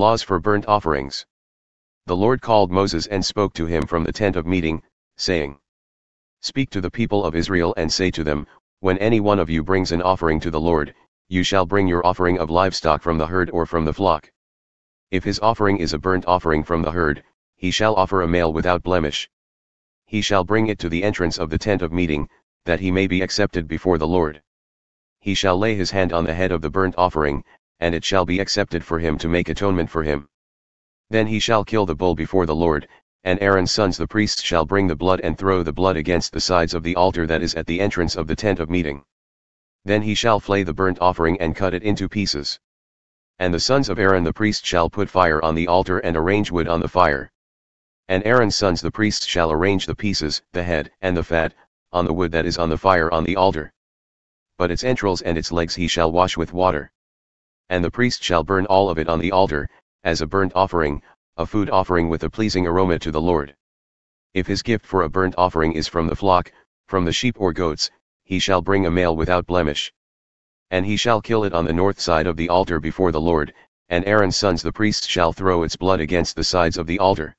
Laws for burnt offerings. The Lord called Moses and spoke to him from the tent of meeting, saying, Speak to the people of Israel and say to them, When any one of you brings an offering to the Lord, you shall bring your offering of livestock from the herd or from the flock. If his offering is a burnt offering from the herd, he shall offer a male without blemish. He shall bring it to the entrance of the tent of meeting, that he may be accepted before the Lord. He shall lay his hand on the head of the burnt offering, and it shall be accepted for him to make atonement for him. Then he shall kill the bull before the Lord, and Aaron's sons the priests shall bring the blood and throw the blood against the sides of the altar that is at the entrance of the tent of meeting. Then he shall flay the burnt offering and cut it into pieces. And the sons of Aaron the priest shall put fire on the altar and arrange wood on the fire. And Aaron's sons the priests shall arrange the pieces, the head and the fat, on the wood that is on the fire on the altar. But its entrails and its legs he shall wash with water. And the priest shall burn all of it on the altar, as a burnt offering, a food offering with a pleasing aroma to the Lord. If his gift for a burnt offering is from the flock, from the sheep or goats, he shall bring a male without blemish. And he shall kill it on the north side of the altar before the Lord, and Aaron's sons the priests shall throw its blood against the sides of the altar.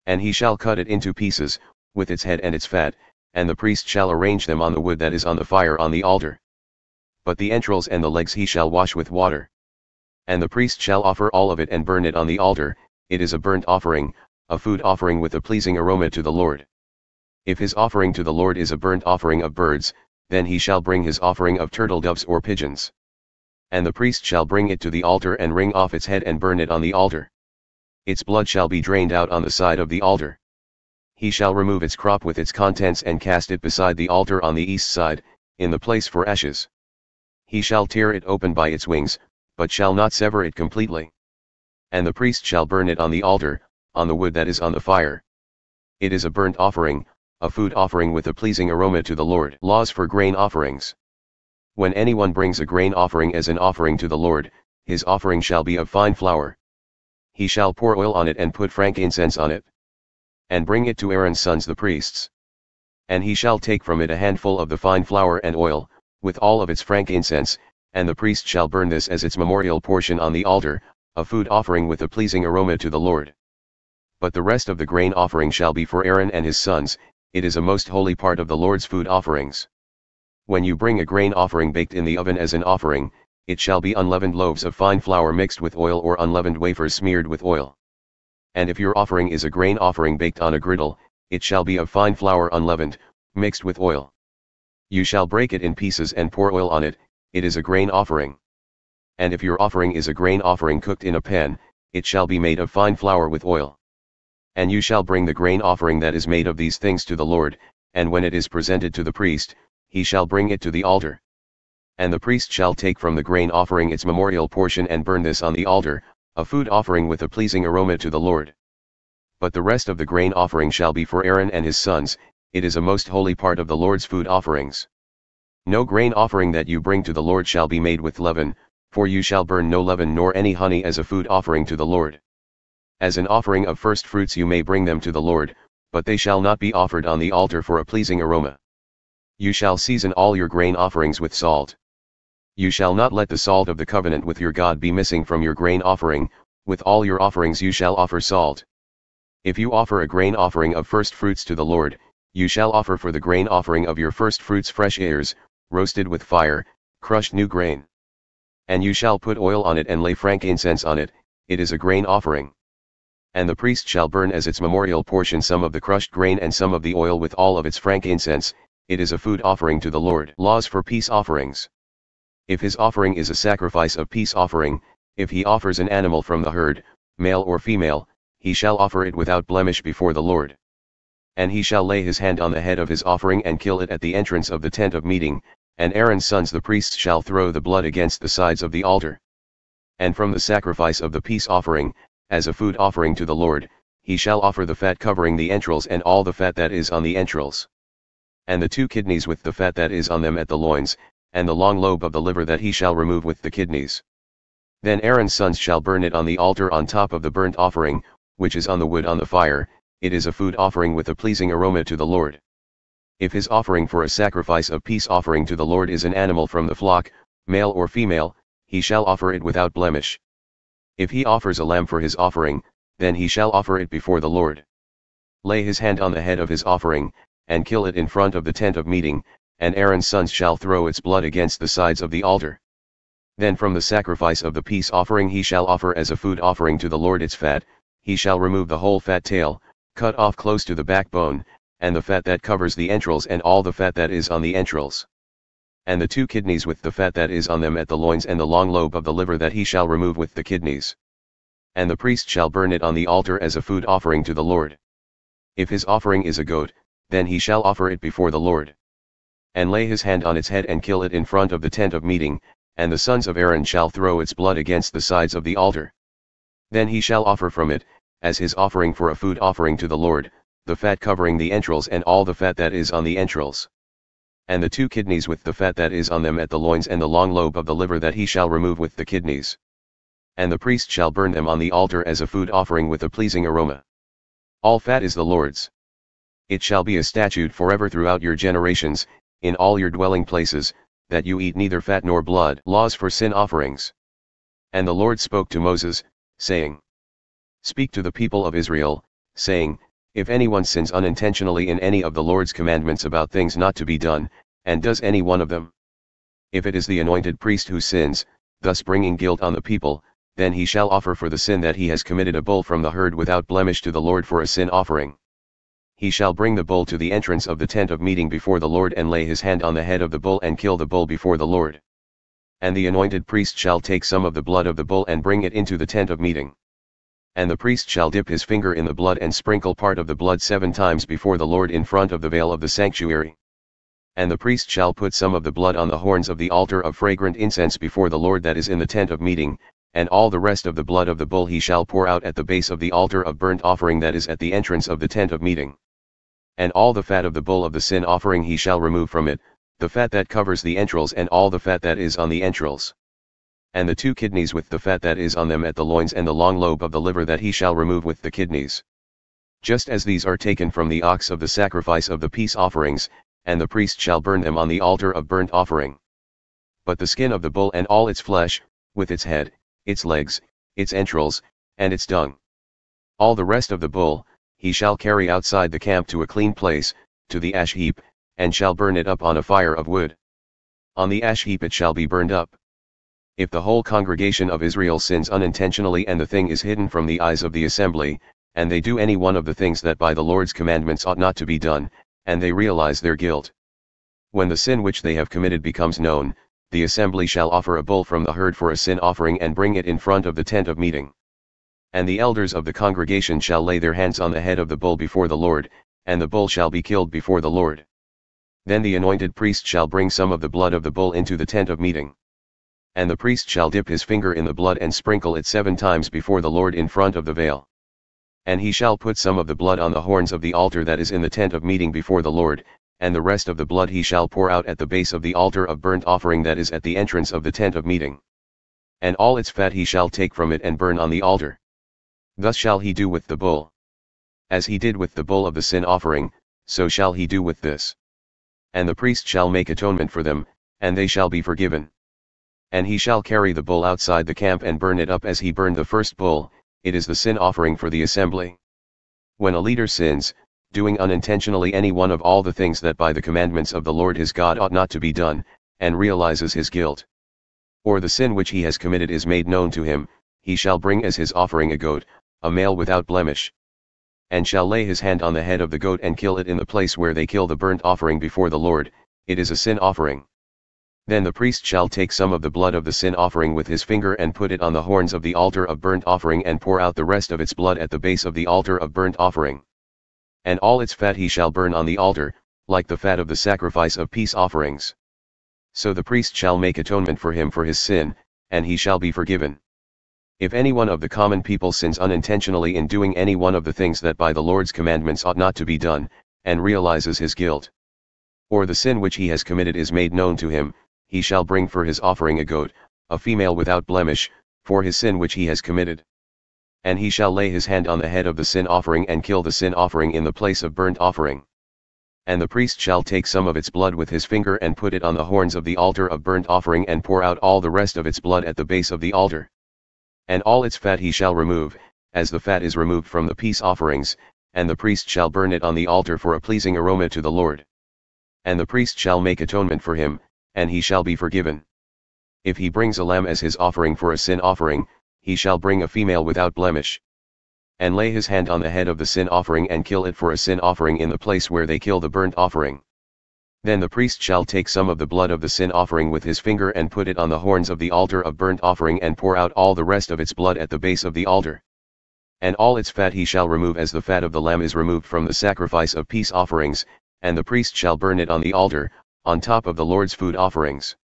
And he shall cut it into pieces, with its head and its fat, and the priest shall arrange them on the wood that is on the fire on the altar. But the entrails and the legs he shall wash with water. And the priest shall offer all of it and burn it on the altar, it is a burnt offering, a food offering with a pleasing aroma to the Lord. If his offering to the Lord is a burnt offering of birds, then he shall bring his offering of turtle doves or pigeons. And the priest shall bring it to the altar and wring off its head and burn it on the altar. Its blood shall be drained out on the side of the altar. He shall remove its crop with its contents and cast it beside the altar on the east side, in the place for ashes. He shall tear it open by its wings, but shall not sever it completely. And the priest shall burn it on the altar, on the wood that is on the fire. It is a burnt offering, a food offering with a pleasing aroma to the Lord. Laws for grain offerings. When anyone brings a grain offering as an offering to the Lord, his offering shall be of fine flour. He shall pour oil on it and put frankincense on it. And bring it to Aaron's sons the priests. And he shall take from it a handful of the fine flour and oil, with all of its frankincense, and the priest shall burn this as its memorial portion on the altar, a food offering with a pleasing aroma to the Lord. But the rest of the grain offering shall be for Aaron and his sons, it is a most holy part of the Lord's food offerings. When you bring a grain offering baked in the oven as an offering, it shall be unleavened loaves of fine flour mixed with oil or unleavened wafers smeared with oil. And if your offering is a grain offering baked on a griddle, it shall be of fine flour unleavened, mixed with oil. You shall break it in pieces and pour oil on it, it is a grain offering. And if your offering is a grain offering cooked in a pan, it shall be made of fine flour with oil. And you shall bring the grain offering that is made of these things to the Lord, and when it is presented to the priest, he shall bring it to the altar. And the priest shall take from the grain offering its memorial portion and burn this on the altar, a food offering with a pleasing aroma to the Lord. But the rest of the grain offering shall be for Aaron and his sons, it is a most holy part of the Lord's food offerings. No grain offering that you bring to the Lord shall be made with leaven, for you shall burn no leaven nor any honey as a food offering to the Lord. As an offering of first fruits you may bring them to the Lord, but they shall not be offered on the altar for a pleasing aroma. You shall season all your grain offerings with salt. You shall not let the salt of the covenant with your God be missing from your grain offering, with all your offerings you shall offer salt. If you offer a grain offering of first fruits to the Lord, you shall offer for the grain offering of your first fruits fresh ears, roasted with fire, crushed new grain. And you shall put oil on it and lay frankincense on it, it is a grain offering. And the priest shall burn as its memorial portion some of the crushed grain and some of the oil with all of its frankincense, it is a food offering to the Lord. Laws for peace offerings. If his offering is a sacrifice of peace offering, if he offers an animal from the herd, male or female, he shall offer it without blemish before the Lord. And he shall lay his hand on the head of his offering and kill it at the entrance of the tent of meeting, and Aaron's sons the priests shall throw the blood against the sides of the altar. And from the sacrifice of the peace offering, as a food offering to the Lord, he shall offer the fat covering the entrails and all the fat that is on the entrails. And the 2 kidneys with the fat that is on them at the loins, and the long lobe of the liver that he shall remove with the kidneys. Then Aaron's sons shall burn it on the altar on top of the burnt offering, which is on the wood on the fire, it is a food offering with a pleasing aroma to the Lord. If his offering for a sacrifice of peace offering to the Lord is an animal from the flock, male or female, he shall offer it without blemish. If he offers a lamb for his offering, then he shall offer it before the Lord. Lay his hand on the head of his offering, and kill it in front of the tent of meeting, and Aaron's sons shall throw its blood against the sides of the altar. Then from the sacrifice of the peace offering he shall offer as a food offering to the Lord its fat. He shall remove the whole fat tail, cut off close to the backbone, and the fat that covers the entrails and all the fat that is on the entrails. And the 2 kidneys with the fat that is on them at the loins and the long lobe of the liver that he shall remove with the kidneys. And the priest shall burn it on the altar as a food offering to the Lord. If his offering is a goat, then he shall offer it before the Lord. And lay his hand on its head and kill it in front of the tent of meeting, and the sons of Aaron shall throw its blood against the sides of the altar. Then he shall offer from it, as his offering for a food offering to the Lord, the fat covering the entrails and all the fat that is on the entrails. And the 2 kidneys with the fat that is on them at the loins and the long lobe of the liver that he shall remove with the kidneys. And the priest shall burn them on the altar as a food offering with a pleasing aroma. All fat is the Lord's. It shall be a statute forever throughout your generations, in all your dwelling places, that you eat neither fat nor blood. Laws for sin offerings. And the Lord spoke to Moses, saying, Speak to the people of Israel, saying, If anyone sins unintentionally in any of the Lord's commandments about things not to be done, and does any one of them, if it is the anointed priest who sins, thus bringing guilt on the people, then he shall offer for the sin that he has committed a bull from the herd without blemish to the Lord for a sin offering. He shall bring the bull to the entrance of the tent of meeting before the Lord and lay his hand on the head of the bull and kill the bull before the Lord. And the anointed priest shall take some of the blood of the bull and bring it into the tent of meeting. And the priest shall dip his finger in the blood and sprinkle part of the blood 7 times before the Lord in front of the veil of the sanctuary. And the priest shall put some of the blood on the horns of the altar of fragrant incense before the Lord that is in the tent of meeting, and all the rest of the blood of the bull he shall pour out at the base of the altar of burnt offering that is at the entrance of the tent of meeting. And all the fat of the bull of the sin offering he shall remove from it, the fat that covers the entrails and all the fat that is on the entrails. And the 2 kidneys with the fat that is on them at the loins and the long lobe of the liver that he shall remove with the kidneys. Just as these are taken from the ox of the sacrifice of the peace offerings, and the priest shall burn them on the altar of burnt offering. But the skin of the bull and all its flesh, with its head, its legs, its entrails, and its dung. All the rest of the bull, he shall carry outside the camp to a clean place, to the ash heap, and shall burn it up on a fire of wood. On the ash heap it shall be burned up. If the whole congregation of Israel sins unintentionally and the thing is hidden from the eyes of the assembly, and they do any one of the things that by the Lord's commandments ought not to be done, and they realize their guilt. When the sin which they have committed becomes known, the assembly shall offer a bull from the herd for a sin offering and bring it in front of the tent of meeting. And the elders of the congregation shall lay their hands on the head of the bull before the Lord, and the bull shall be killed before the Lord. Then the anointed priest shall bring some of the blood of the bull into the tent of meeting. And the priest shall dip his finger in the blood and sprinkle it 7 times before the Lord in front of the veil. And he shall put some of the blood on the horns of the altar that is in the tent of meeting before the Lord, and the rest of the blood he shall pour out at the base of the altar of burnt offering that is at the entrance of the tent of meeting. And all its fat he shall take from it and burn on the altar. Thus shall he do with the bull. As he did with the bull of the sin offering, so shall he do with this. And the priest shall make atonement for them, and they shall be forgiven. And he shall carry the bull outside the camp and burn it up as he burned the first bull. It is the sin offering for the assembly. When a leader sins, doing unintentionally any one of all the things that by the commandments of the Lord his God ought not to be done, and realizes his guilt, or the sin which he has committed is made known to him, he shall bring as his offering a goat, a male without blemish, and shall lay his hand on the head of the goat and kill it in the place where they kill the burnt offering before the Lord. It is a sin offering. Then the priest shall take some of the blood of the sin offering with his finger and put it on the horns of the altar of burnt offering and pour out the rest of its blood at the base of the altar of burnt offering. And all its fat he shall burn on the altar, like the fat of the sacrifice of peace offerings. So the priest shall make atonement for him for his sin, and he shall be forgiven. If any one of the common people sins unintentionally in doing any one of the things that by the Lord's commandments ought not to be done, and realizes his guilt, or the sin which he has committed is made known to him, he shall bring for his offering a goat, a female without blemish, for his sin which he has committed. And he shall lay his hand on the head of the sin offering and kill the sin offering in the place of burnt offering. And the priest shall take some of its blood with his finger and put it on the horns of the altar of burnt offering and pour out all the rest of its blood at the base of the altar. And all its fat he shall remove, as the fat is removed from the peace offerings, and the priest shall burn it on the altar for a pleasing aroma to the Lord. And the priest shall make atonement for him, and he shall be forgiven. If he brings a lamb as his offering for a sin offering, he shall bring a female without blemish. And lay his hand on the head of the sin offering and kill it for a sin offering in the place where they kill the burnt offering. Then the priest shall take some of the blood of the sin offering with his finger and put it on the horns of the altar of burnt offering and pour out all the rest of its blood at the base of the altar. And all its fat he shall remove as the fat of the lamb is removed from the sacrifice of peace offerings, and the priest shall burn it on the altar, on top of the Lord's food offerings.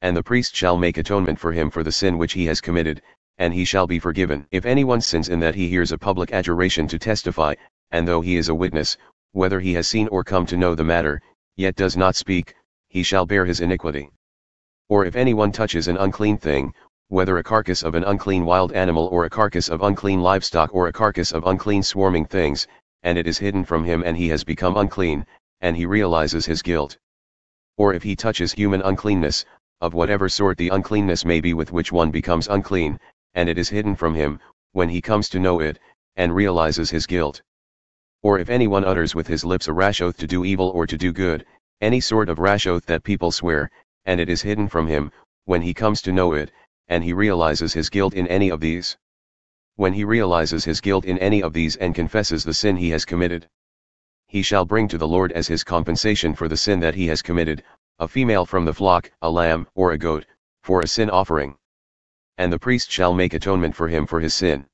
And the priest shall make atonement for him for the sin which he has committed, and he shall be forgiven. If anyone sins in that he hears a public adjuration to testify, and though he is a witness, whether he has seen or come to know the matter, yet does not speak, he shall bear his iniquity. Or if anyone touches an unclean thing, whether a carcass of an unclean wild animal or a carcass of unclean livestock or a carcass of unclean swarming things, and it is hidden from him and he has become unclean, and he realizes his guilt. Or if he touches human uncleanness, of whatever sort the uncleanness may be with which one becomes unclean, and it is hidden from him, when he comes to know it, and realizes his guilt. Or if anyone utters with his lips a rash oath to do evil or to do good, any sort of rash oath that people swear, and it is hidden from him, when he comes to know it, and he realizes his guilt in any of these. When he realizes his guilt in any of these and confesses the sin he has committed, he shall bring to the Lord as his compensation for the sin that he has committed, a female from the flock, a lamb or a goat, for a sin offering. And the priest shall make atonement for him for his sin.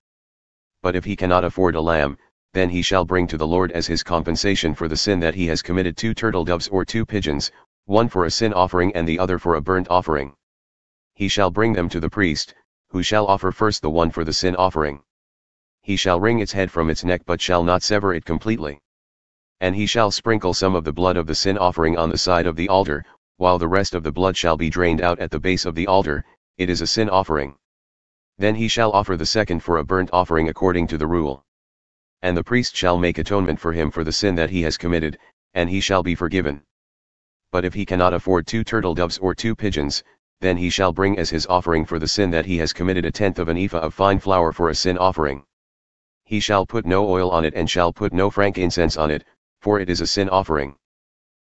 But if he cannot afford a lamb, then he shall bring to the Lord as his compensation for the sin that he has committed 2 turtle doves or 2 pigeons, one for a sin offering and the other for a burnt offering. He shall bring them to the priest, who shall offer first the one for the sin offering. He shall wring its head from its neck but shall not sever it completely. And he shall sprinkle some of the blood of the sin offering on the side of the altar, while the rest of the blood shall be drained out at the base of the altar. It is a sin offering. Then he shall offer the second for a burnt offering according to the rule. And the priest shall make atonement for him for the sin that he has committed, and he shall be forgiven. But if he cannot afford 2 turtle doves or 2 pigeons, then he shall bring as his offering for the sin that he has committed 1/10 of an ephah of fine flour for a sin offering. He shall put no oil on it and shall put no frankincense on it, for it is a sin offering.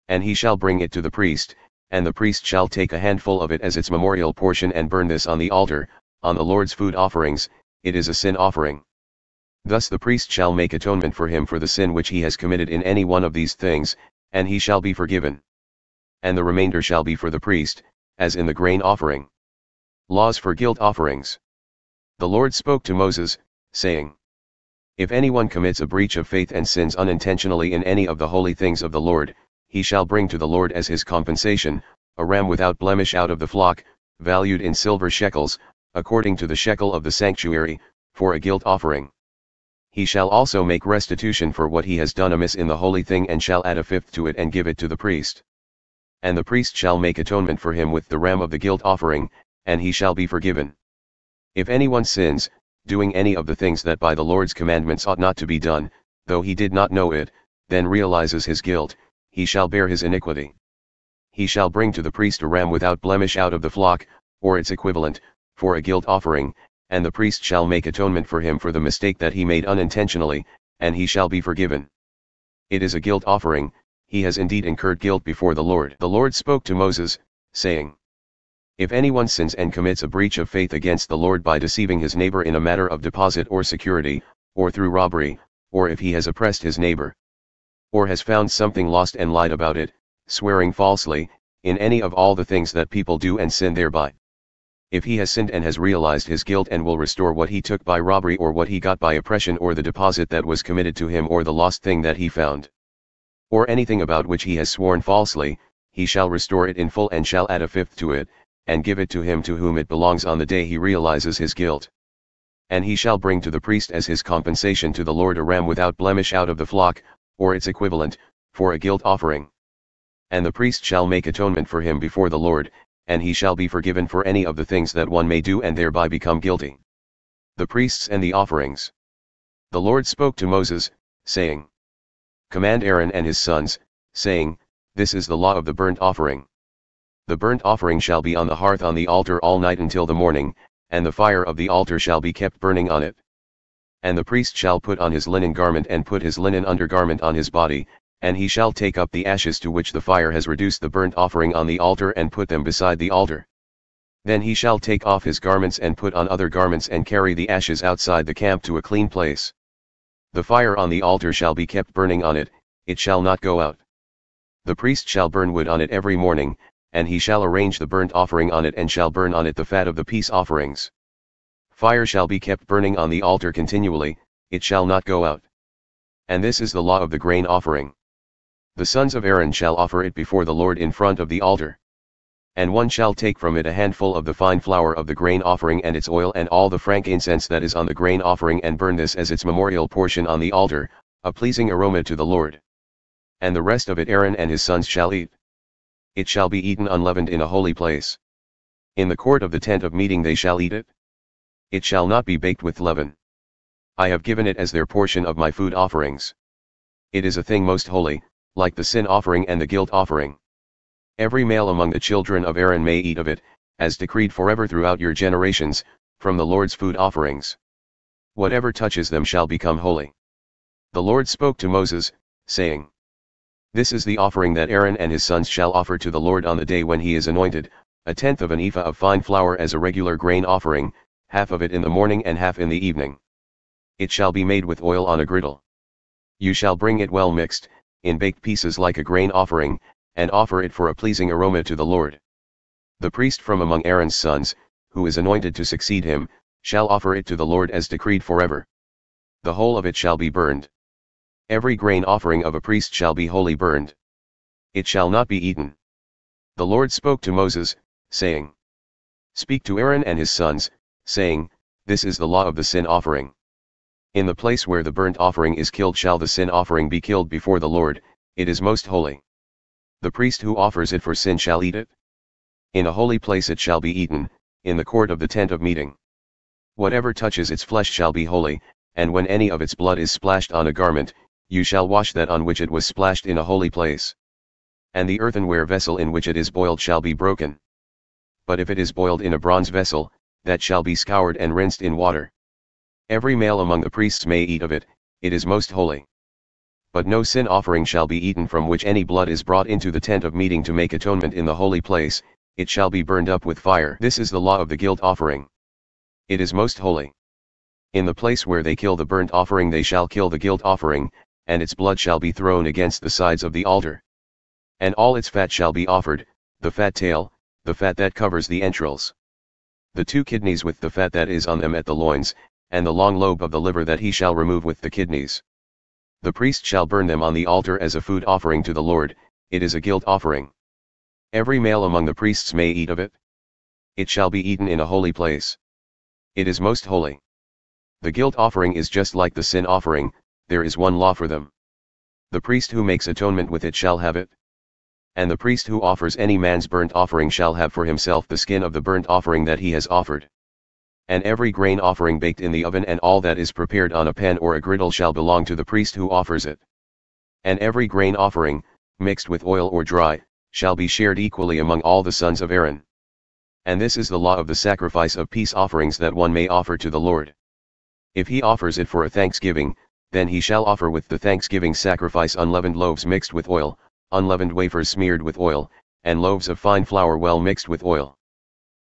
And he shall bring it to the priest, and the priest shall take a handful of it as its memorial portion and burn this on the altar, on the Lord's food offerings. It is a sin offering. Thus the priest shall make atonement for him for the sin which he has committed in any one of these things, and he shall be forgiven. And the remainder shall be for the priest, as in the grain offering. Laws for guilt offerings. The Lord spoke to Moses, saying, If anyone commits a breach of faith and sins unintentionally in any of the holy things of the Lord, he shall bring to the Lord as his compensation, a ram without blemish out of the flock, valued in silver shekels, according to the shekel of the sanctuary, for a guilt offering. He shall also make restitution for what he has done amiss in the holy thing and shall add 1/5 to it and give it to the priest. And the priest shall make atonement for him with the ram of the guilt offering, and he shall be forgiven. If anyone sins, doing any of the things that by the Lord's commandments ought not to be done, though he did not know it, then realizes his guilt, he shall bear his iniquity. He shall bring to the priest a ram without blemish out of the flock, or its equivalent, for a guilt offering, and the priest shall make atonement for him for the mistake that he made unintentionally, and he shall be forgiven. It is a guilt offering. He has indeed incurred guilt before the Lord. The Lord spoke to Moses, saying, If anyone sins and commits a breach of faith against the Lord by deceiving his neighbor in a matter of deposit or security, or through robbery, or if he has oppressed his neighbor, or has found something lost and lied about it, swearing falsely, in any of all the things that people do and sin thereby. If he has sinned and has realized his guilt and will restore what he took by robbery or what he got by oppression or the deposit that was committed to him or the lost thing that he found, or anything about which he has sworn falsely, he shall restore it in full and shall add 1/5 to it, and give it to him to whom it belongs on the day he realizes his guilt. And he shall bring to the priest as his compensation to the Lord a ram without blemish out of the flock, or its equivalent, for a guilt offering. And the priest shall make atonement for him before the Lord, and he shall be forgiven for any of the things that one may do and thereby become guilty. The priests and the offerings. The Lord spoke to Moses, saying, Command Aaron and his sons, saying, This is the law of the burnt offering. The burnt offering shall be on the hearth on the altar all night until the morning, and the fire of the altar shall be kept burning on it. And the priest shall put on his linen garment and put his linen undergarment on his body, and he shall take up the ashes to which the fire has reduced the burnt offering on the altar and put them beside the altar. Then he shall take off his garments and put on other garments and carry the ashes outside the camp to a clean place. The fire on the altar shall be kept burning on it, it shall not go out. The priest shall burn wood on it every morning, and he shall arrange the burnt offering on it and shall burn on it the fat of the peace offerings. Fire shall be kept burning on the altar continually, it shall not go out. And this is the law of the grain offering. The sons of Aaron shall offer it before the Lord in front of the altar. And one shall take from it a handful of the fine flour of the grain offering and its oil and all the frankincense that is on the grain offering and burn this as its memorial portion on the altar, a pleasing aroma to the Lord. And the rest of it Aaron and his sons shall eat. It shall be eaten unleavened in a holy place. In the court of the tent of meeting they shall eat it. It shall not be baked with leaven. I have given it as their portion of my food offerings. It is a thing most holy, like the sin offering and the guilt offering. Every male among the children of Aaron may eat of it, as decreed forever throughout your generations, from the Lord's food offerings. Whatever touches them shall become holy. The Lord spoke to Moses, saying, This is the offering that Aaron and his sons shall offer to the Lord on the day when he is anointed, 1/10 of an ephah of fine flour as a regular grain offering, half of it in the morning and half in the evening. It shall be made with oil on a griddle. You shall bring it well mixed, in baked pieces like a grain offering, and offer it for a pleasing aroma to the Lord. The priest from among Aaron's sons, who is anointed to succeed him, shall offer it to the Lord as decreed forever. The whole of it shall be burned. Every grain offering of a priest shall be wholly burned. It shall not be eaten. The Lord spoke to Moses, saying, Speak to Aaron and his sons, saying, This is the law of the sin offering. In the place where the burnt offering is killed shall the sin offering be killed before the Lord, it is most holy. The priest who offers it for sin shall eat it. In a holy place it shall be eaten, in the court of the tent of meeting. Whatever touches its flesh shall be holy, and when any of its blood is splashed on a garment, you shall wash that on which it was splashed in a holy place. And the earthenware vessel in which it is boiled shall be broken. But if it is boiled in a bronze vessel, that shall be scoured and rinsed in water. Every male among the priests may eat of it, it is most holy. But no sin offering shall be eaten from which any blood is brought into the tent of meeting to make atonement in the holy place, it shall be burned up with fire. This is the law of the guilt offering. It is most holy. In the place where they kill the burnt offering they shall kill the guilt offering, and its blood shall be thrown against the sides of the altar. And all its fat shall be offered, the fat tail, the fat that covers the entrails, the 2 kidneys with the fat that is on them at the loins, and the long lobe of the liver that he shall remove with the kidneys. The priest shall burn them on the altar as a food offering to the Lord, it is a guilt offering. Every male among the priests may eat of it. It shall be eaten in a holy place. It is most holy. The guilt offering is just like the sin offering, there is one law for them. The priest who makes atonement with it shall have it. And the priest who offers any man's burnt offering shall have for himself the skin of the burnt offering that he has offered. And every grain offering baked in the oven and all that is prepared on a pan or a griddle shall belong to the priest who offers it. And every grain offering, mixed with oil or dry, shall be shared equally among all the sons of Aaron. And this is the law of the sacrifice of peace offerings that one may offer to the Lord. If he offers it for a thanksgiving, then he shall offer with the thanksgiving sacrifice unleavened loaves mixed with oil, unleavened wafers smeared with oil, and loaves of fine flour well mixed with oil.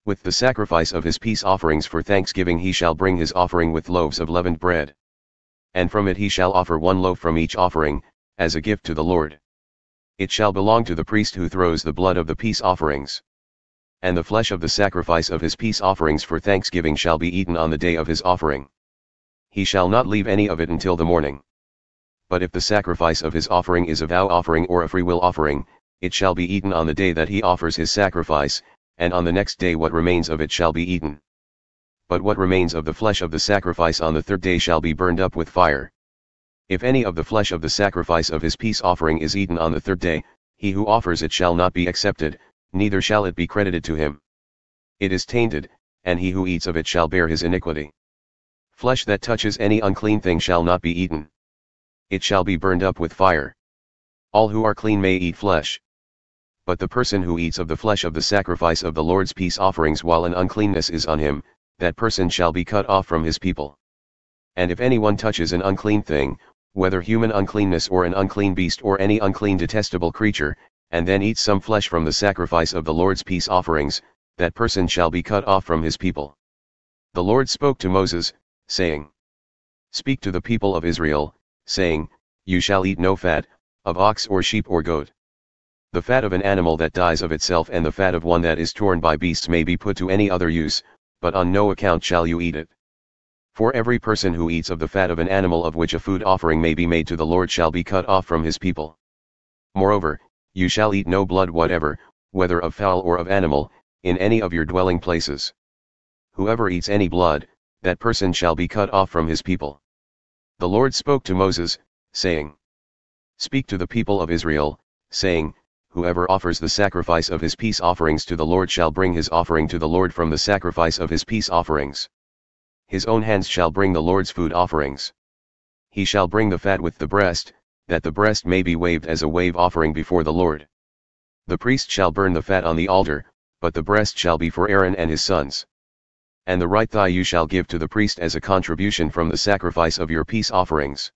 With the sacrifice of his peace offerings for thanksgiving he shall bring his offering with loaves of leavened bread. And from it he shall offer 1 loaf from each offering, as a gift to the Lord. It shall belong to the priest who throws the blood of the peace offerings. And the flesh of the sacrifice of his peace offerings for thanksgiving shall be eaten on the day of his offering. He shall not leave any of it until the morning. But if the sacrifice of his offering is a vow offering or a freewill offering, it shall be eaten on the day that he offers his sacrifice, and on the next day what remains of it shall be eaten. But what remains of the flesh of the sacrifice on the 3rd day shall be burned up with fire. If any of the flesh of the sacrifice of his peace offering is eaten on the 3rd day, he who offers it shall not be accepted, neither shall it be credited to him. It is tainted, and he who eats of it shall bear his iniquity. Flesh that touches any unclean thing shall not be eaten. It shall be burned up with fire. All who are clean may eat flesh. But the person who eats of the flesh of the sacrifice of the Lord's peace offerings while an uncleanness is on him, that person shall be cut off from his people. And if anyone touches an unclean thing, whether human uncleanness or an unclean beast or any unclean detestable creature, and then eats some flesh from the sacrifice of the Lord's peace offerings, that person shall be cut off from his people. The Lord spoke to Moses, saying, Speak to the people of Israel, saying, You shall eat no fat, of ox or sheep or goat. The fat of an animal that dies of itself and the fat of one that is torn by beasts may be put to any other use, but on no account shall you eat it. For every person who eats of the fat of an animal of which a food offering may be made to the Lord shall be cut off from his people. Moreover, you shall eat no blood whatever, whether of fowl or of animal, in any of your dwelling places. Whoever eats any blood, that person shall be cut off from his people. The Lord spoke to Moses, saying, Speak to the people of Israel, saying, Whoever offers the sacrifice of his peace offerings to the Lord shall bring his offering to the Lord from the sacrifice of his peace offerings. His own hands shall bring the Lord's food offerings. He shall bring the fat with the breast, that the breast may be waved as a wave offering before the Lord. The priest shall burn the fat on the altar, but the breast shall be for Aaron and his sons. And the right thigh you shall give to the priest as a contribution from the sacrifice of your peace offerings.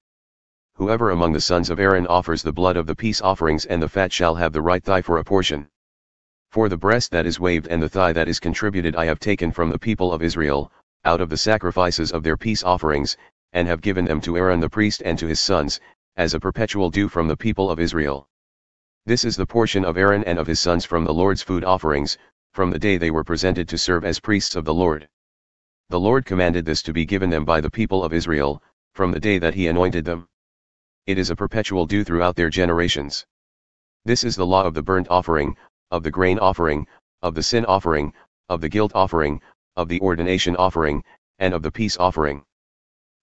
Whoever among the sons of Aaron offers the blood of the peace offerings and the fat shall have the right thigh for a portion. For the breast that is waved and the thigh that is contributed I have taken from the people of Israel, out of the sacrifices of their peace offerings, and have given them to Aaron the priest and to his sons, as a perpetual due from the people of Israel. This is the portion of Aaron and of his sons from the Lord's food offerings, from the day they were presented to serve as priests of the Lord. The Lord commanded this to be given them by the people of Israel, from the day that he anointed them. It is a perpetual due throughout their generations. This is the law of the burnt offering, of the grain offering, of the sin offering, of the guilt offering, of the ordination offering, and of the peace offering,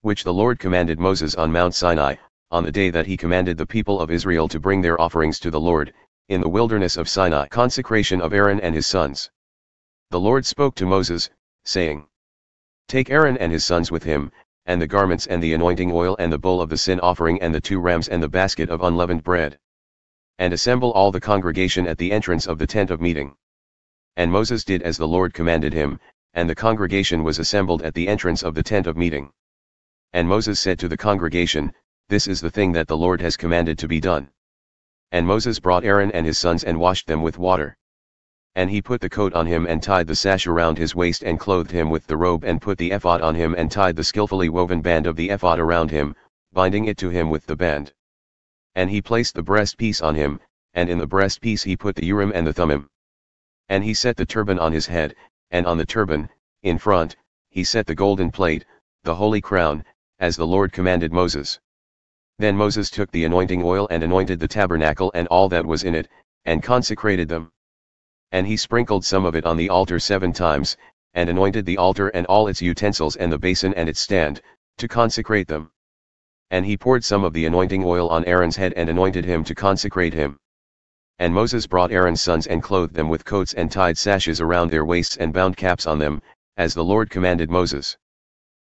which the Lord commanded Moses on Mount Sinai, on the day that he commanded the people of Israel to bring their offerings to the Lord, in the wilderness of Sinai. Consecration of Aaron and his sons. The Lord spoke to Moses, saying, Take Aaron and his sons with him, and the garments and the anointing oil and the bowl of the sin offering and the 2 rams and the basket of unleavened bread. And assemble all the congregation at the entrance of the tent of meeting. And Moses did as the Lord commanded him, and the congregation was assembled at the entrance of the tent of meeting. And Moses said to the congregation, This is the thing that the Lord has commanded to be done. And Moses brought Aaron and his sons and washed them with water. And he put the coat on him and tied the sash around his waist and clothed him with the robe and put the ephod on him and tied the skillfully woven band of the ephod around him, binding it to him with the band. And he placed the breastpiece on him, and in the breastpiece he put the Urim and the Thummim. And he set the turban on his head, and on the turban, in front, he set the golden plate, the holy crown, as the Lord commanded Moses. Then Moses took the anointing oil and anointed the tabernacle and all that was in it, and consecrated them. And he sprinkled some of it on the altar 7 times, and anointed the altar and all its utensils and the basin and its stand, to consecrate them. And he poured some of the anointing oil on Aaron's head and anointed him to consecrate him. And Moses brought Aaron's sons and clothed them with coats and tied sashes around their waists and bound caps on them, as the Lord commanded Moses.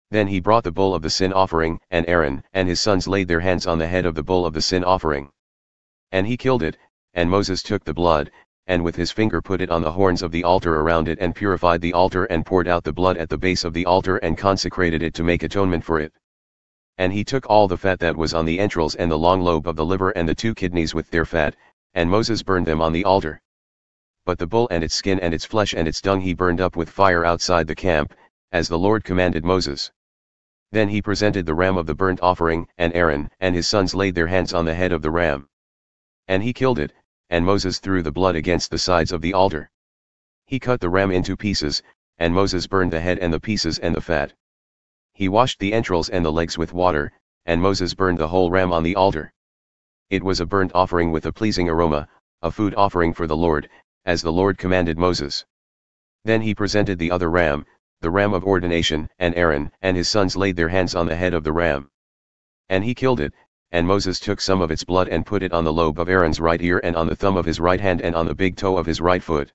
Then he brought the bull of the sin offering, and Aaron and his sons laid their hands on the head of the bull of the sin offering. And he killed it, and Moses took the blood, and with his finger put it on the horns of the altar around it and purified the altar and poured out the blood at the base of the altar and consecrated it to make atonement for it. And he took all the fat that was on the entrails and the long lobe of the liver and the 2 kidneys with their fat, and Moses burned them on the altar. But the bull and its skin and its flesh and its dung he burned up with fire outside the camp, as the Lord commanded Moses. Then he presented the ram of the burnt offering, and Aaron and his sons laid their hands on the head of the ram. And he killed it, and Moses threw the blood against the sides of the altar. He cut the ram into pieces, and Moses burned the head and the pieces and the fat. He washed the entrails and the legs with water, and Moses burned the whole ram on the altar. It was a burnt offering with a pleasing aroma, a food offering for the Lord, as the Lord commanded Moses. Then he presented the other ram, the ram of ordination, and Aaron and his sons laid their hands on the head of the ram. And he killed it, and Moses took some of its blood and put it on the lobe of Aaron's right ear and on the thumb of his right hand and on the big toe of his right foot.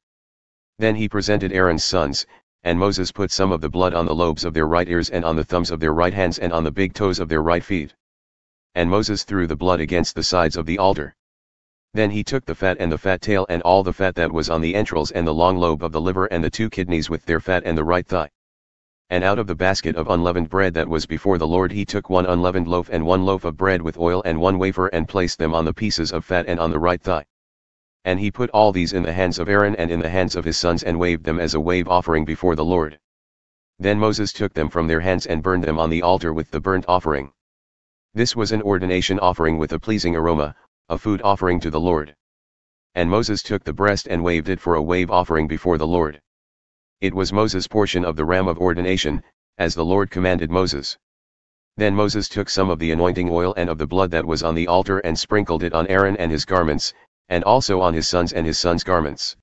Then he presented Aaron's sons, and Moses put some of the blood on the lobes of their right ears and on the thumbs of their right hands and on the big toes of their right feet. And Moses threw the blood against the sides of the altar. Then he took the fat and the fat tail and all the fat that was on the entrails and the long lobe of the liver and the 2 kidneys with their fat and the right thigh. And out of the basket of unleavened bread that was before the Lord he took 1 unleavened loaf and 1 loaf of bread with oil and 1 wafer and placed them on the pieces of fat and on the right thigh. And he put all these in the hands of Aaron and in the hands of his sons and waved them as a wave offering before the Lord. Then Moses took them from their hands and burned them on the altar with the burnt offering. This was an ordination offering with a pleasing aroma, a food offering to the Lord. And Moses took the breast and waved it for a wave offering before the Lord. It was Moses' portion of the ram of ordination, as the Lord commanded Moses. Then Moses took some of the anointing oil and of the blood that was on the altar and sprinkled it on Aaron and his garments, and also on his sons and his sons' garments.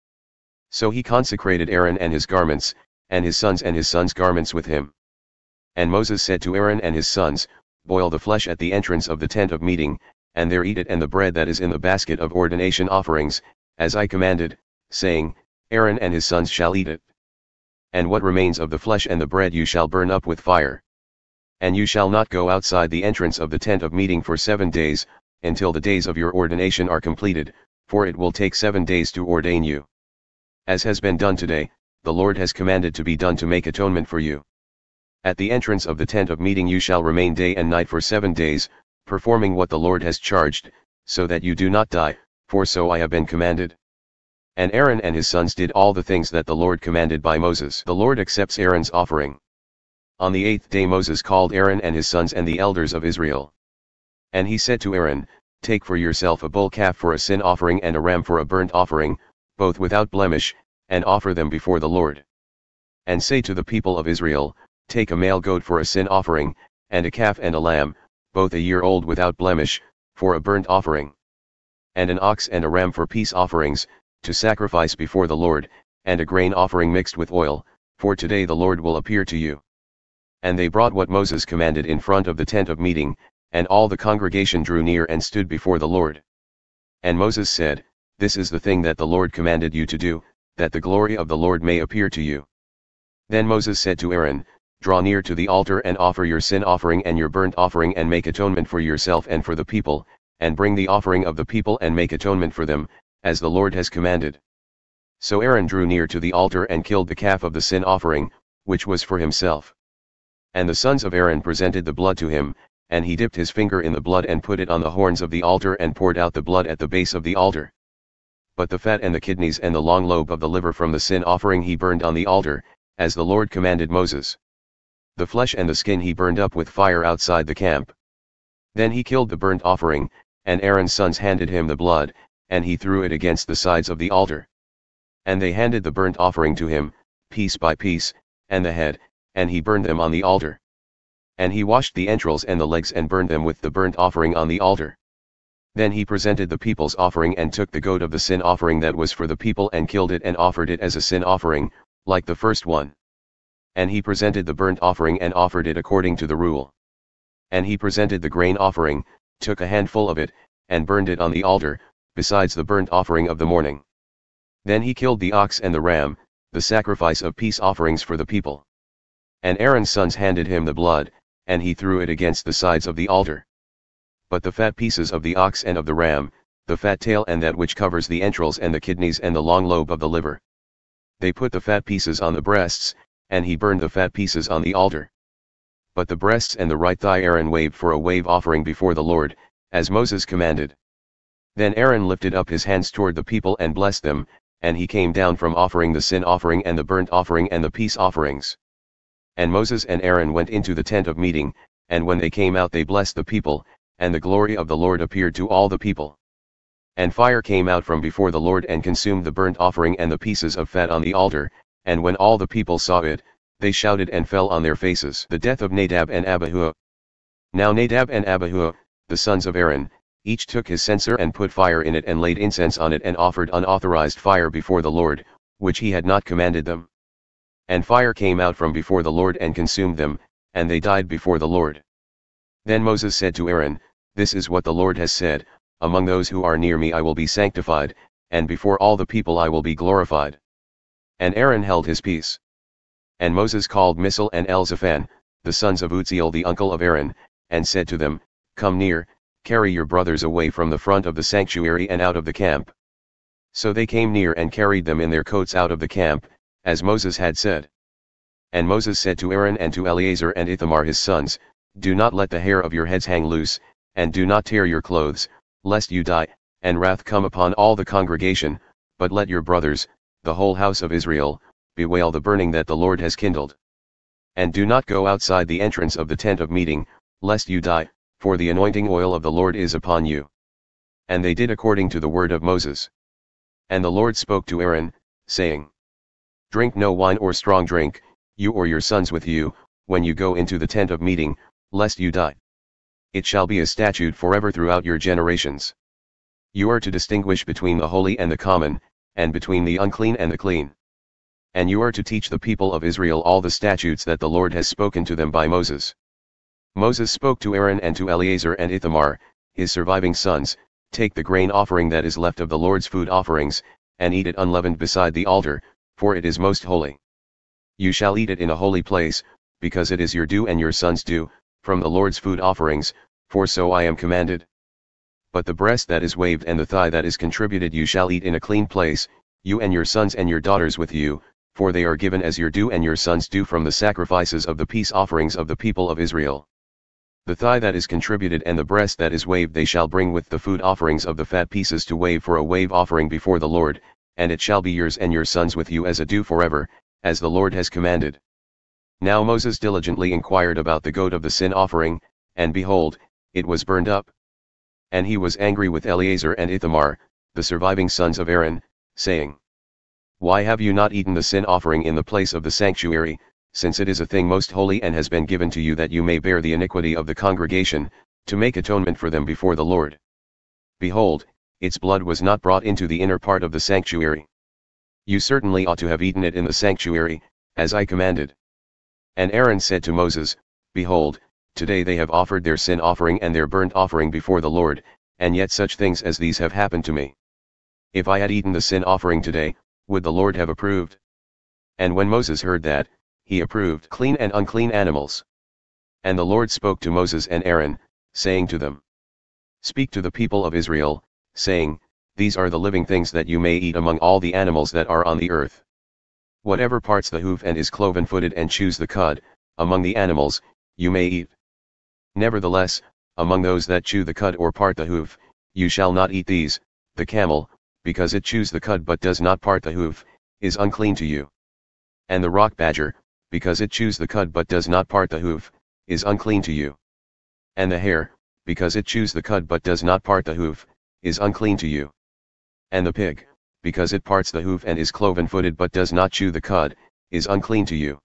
So he consecrated Aaron and his garments, and his sons' garments with him. And Moses said to Aaron and his sons, Boil the flesh at the entrance of the tent of meeting, and there eat it and the bread that is in the basket of ordination offerings, as I commanded, saying, Aaron and his sons shall eat it. And what remains of the flesh and the bread you shall burn up with fire. And you shall not go outside the entrance of the tent of meeting for 7 days, until the days of your ordination are completed, for it will take 7 days to ordain you. As has been done today, the Lord has commanded to be done to make atonement for you. At the entrance of the tent of meeting you shall remain day and night for 7 days, performing what the Lord has charged, so that you do not die, for so I have been commanded. And Aaron and his sons did all the things that the Lord commanded by Moses. The Lord accepts Aaron's offering. On the 8th day Moses called Aaron and his sons and the elders of Israel. And he said to Aaron, Take for yourself a bull calf for a sin offering and a ram for a burnt offering, both without blemish, and offer them before the Lord. And say to the people of Israel, Take a male goat for a sin offering, and a calf and a lamb, both a year old without blemish, for a burnt offering. And an ox and a ram for peace offerings, to sacrifice before the Lord, and a grain offering mixed with oil, for today the Lord will appear to you. And they brought what Moses commanded in front of the tent of meeting, and all the congregation drew near and stood before the Lord. And Moses said, This is the thing that the Lord commanded you to do, that the glory of the Lord may appear to you. Then Moses said to Aaron, Draw near to the altar and offer your sin offering and your burnt offering and make atonement for yourself and for the people, and bring the offering of the people and make atonement for them, as the Lord has commanded. So Aaron drew near to the altar and killed the calf of the sin offering, which was for himself. And the sons of Aaron presented the blood to him, and he dipped his finger in the blood and put it on the horns of the altar and poured out the blood at the base of the altar. But the fat and the kidneys and the long lobe of the liver from the sin offering he burned on the altar, as the Lord commanded Moses. The flesh and the skin he burned up with fire outside the camp. Then he killed the burnt offering, and Aaron's sons handed him the blood, and he threw it against the sides of the altar. And they handed the burnt offering to him, piece by piece, and the head, and he burned them on the altar. And he washed the entrails and the legs and burned them with the burnt offering on the altar. Then he presented the people's offering and took the goat of the sin offering that was for the people and killed it and offered it as a sin offering, like the first one. And he presented the burnt offering and offered it according to the rule. And he presented the grain offering, took a handful of it, and burned it on the altar, besides the burnt offering of the morning. Then he killed the ox and the ram, the sacrifice of peace offerings for the people. And Aaron's sons handed him the blood, and he threw it against the sides of the altar. But the fat pieces of the ox and of the ram, the fat tail and that which covers the entrails and the kidneys and the long lobe of the liver. They put the fat pieces on the breasts, and he burned the fat pieces on the altar. But the breasts and the right thigh Aaron waved for a wave offering before the Lord, as Moses commanded. Then Aaron lifted up his hands toward the people and blessed them, and he came down from offering the sin offering and the burnt offering and the peace offerings. And Moses and Aaron went into the tent of meeting, and when they came out they blessed the people, and the glory of the Lord appeared to all the people. And fire came out from before the Lord and consumed the burnt offering and the pieces of fat on the altar, and when all the people saw it, they shouted and fell on their faces. The death of Nadab and Abihu. Now Nadab and Abihu, the sons of Aaron, each took his censer and put fire in it and laid incense on it and offered unauthorized fire before the Lord, which he had not commanded them. And fire came out from before the Lord and consumed them, and they died before the Lord. Then Moses said to Aaron, This is what the Lord has said, Among those who are near me I will be sanctified, and before all the people I will be glorified. And Aaron held his peace. And Moses called Misal and Elzaphan, the sons of Uzziel the uncle of Aaron, and said to them, Come near, carry your brothers away from the front of the sanctuary and out of the camp. So they came near and carried them in their coats out of the camp, as Moses had said. And Moses said to Aaron and to Eleazar and Ithamar his sons, Do not let the hair of your heads hang loose, and do not tear your clothes, lest you die, and wrath come upon all the congregation, but let your brothers, the whole house of Israel, bewail the burning that the Lord has kindled. And do not go outside the entrance of the tent of meeting, lest you die, for the anointing oil of the Lord is upon you. And they did according to the word of Moses. And the Lord spoke to Aaron, saying, Drink no wine or strong drink, you or your sons with you, when you go into the tent of meeting, lest you die. It shall be a statute forever throughout your generations. You are to distinguish between the holy and the common, and between the unclean and the clean. And you are to teach the people of Israel all the statutes that the Lord has spoken to them by Moses. Moses spoke to Aaron and to Eleazar and Ithamar, his surviving sons, Take the grain offering that is left of the Lord's food offerings, and eat it unleavened beside the altar, for it is most holy. You shall eat it in a holy place, because it is your due and your sons' due, from the Lord's food offerings, for so I am commanded. But the breast that is waved and the thigh that is contributed you shall eat in a clean place, you and your sons and your daughters with you, for they are given as your due and your sons' due from the sacrifices of the peace offerings of the people of Israel. The thigh that is contributed and the breast that is waved they shall bring with the food offerings of the fat pieces to wave for a wave offering before the Lord, and it shall be yours and your sons with you as a due forever, as the Lord has commanded. Now Moses diligently inquired about the goat of the sin offering, and behold, it was burned up. And he was angry with Eleazar and Ithamar, the surviving sons of Aaron, saying, Why have you not eaten the sin offering in the place of the sanctuary, since it is a thing most holy and has been given to you that you may bear the iniquity of the congregation, to make atonement for them before the Lord? Behold, its blood was not brought into the inner part of the sanctuary. You certainly ought to have eaten it in the sanctuary, as I commanded. And Aaron said to Moses, Behold, today they have offered their sin offering and their burnt offering before the Lord, and yet such things as these have happened to me. If I had eaten the sin offering today, would the Lord have approved? And when Moses heard that, he approved clean and unclean animals. And the Lord spoke to Moses and Aaron, saying to them, Speak to the people of Israel, saying, These are the living things that you may eat among all the animals that are on the earth. Whatever parts the hoof and is cloven-footed and chews the cud, among the animals, you may eat. Nevertheless, among those that chew the cud or part the hoof, you shall not eat these. The camel, because it chews the cud but does not part the hoof, is unclean to you. And the rock badger, because it chews the cud but does not part the hoof, is unclean to you. And the hare, because it chews the cud but does not part the hoof, is unclean to you. And the pig, because it parts the hoof and is cloven-footed but does not chew the cud, is unclean to you.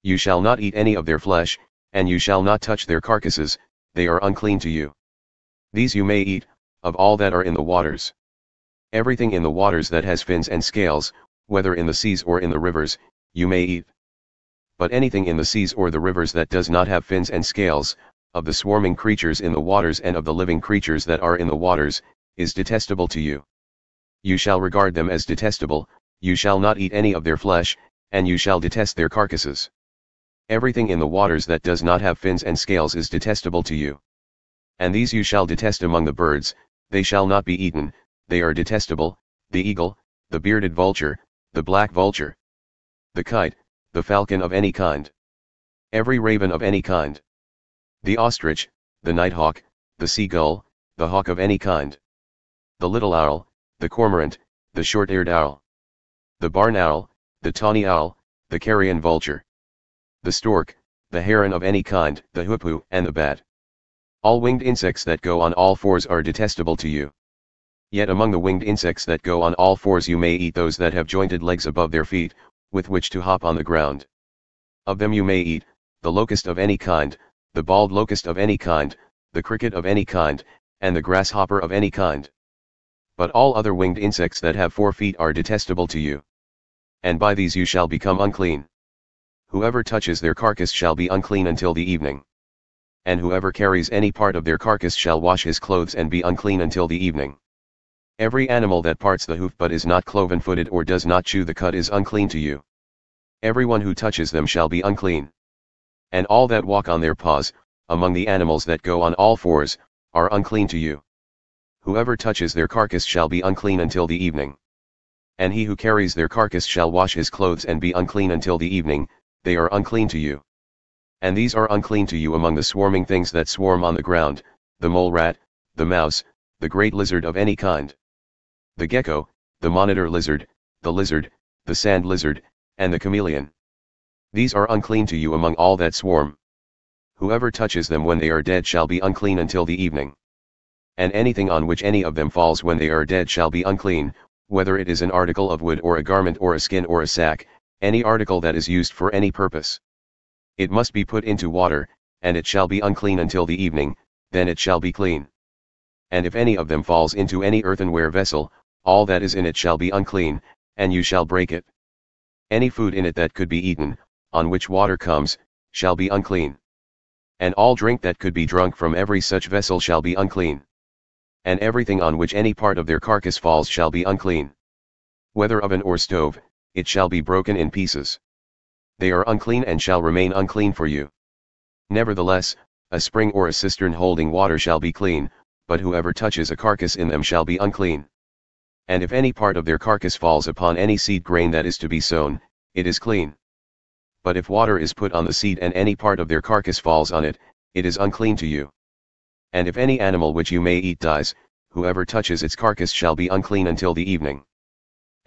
You shall not eat any of their flesh, and you shall not touch their carcasses, they are unclean to you. These you may eat, of all that are in the waters. Everything in the waters that has fins and scales, whether in the seas or in the rivers, you may eat. But anything in the seas or the rivers that does not have fins and scales, of the swarming creatures in the waters and of the living creatures that are in the waters, is detestable to you. You shall regard them as detestable, you shall not eat any of their flesh, and you shall detest their carcasses. Everything in the waters that does not have fins and scales is detestable to you. And these you shall detest among the birds, they shall not be eaten, they are detestable, the eagle, the bearded vulture, the black vulture, the kite, the falcon of any kind, every raven of any kind, the ostrich, the nighthawk, the seagull, the hawk of any kind, the little owl, the cormorant, the short-eared owl, the barn owl, the tawny owl, the carrion vulture, the stork, the heron of any kind, the hoopoe and the bat. All winged insects that go on all fours are detestable to you. Yet among the winged insects that go on all fours you may eat those that have jointed legs above their feet, with which to hop on the ground. Of them you may eat, the locust of any kind, the bald locust of any kind, the cricket of any kind, and the grasshopper of any kind. But all other winged insects that have 4 feet are detestable to you. And by these you shall become unclean. Whoever touches their carcass shall be unclean until the evening. And whoever carries any part of their carcass shall wash his clothes and be unclean until the evening. Every animal that parts the hoof but is not cloven-footed or does not chew the cud is unclean to you. Everyone who touches them shall be unclean. And all that walk on their paws, among the animals that go on all fours, are unclean to you. Whoever touches their carcass shall be unclean until the evening. And he who carries their carcass shall wash his clothes and be unclean until the evening, they are unclean to you. And these are unclean to you among the swarming things that swarm on the ground, the mole rat, the mouse, the great lizard of any kind, the gecko, the monitor lizard, the sand lizard, and the chameleon. These are unclean to you among all that swarm. Whoever touches them when they are dead shall be unclean until the evening. And anything on which any of them falls when they are dead shall be unclean, whether it is an article of wood or a garment or a skin or a sack, any article that is used for any purpose. It must be put into water, and it shall be unclean until the evening, then it shall be clean. And if any of them falls into any earthenware vessel, all that is in it shall be unclean, and you shall break it. Any food in it that could be eaten, on which water comes, shall be unclean. And all drink that could be drunk from every such vessel shall be unclean. And everything on which any part of their carcass falls shall be unclean. Whether oven or stove, it shall be broken in pieces. They are unclean and shall remain unclean for you. Nevertheless, a spring or a cistern holding water shall be clean, but whoever touches a carcass in them shall be unclean. And if any part of their carcass falls upon any seed grain that is to be sown, it is clean. But if water is put on the seed and any part of their carcass falls on it, it is unclean to you. And if any animal which you may eat dies, whoever touches its carcass shall be unclean until the evening.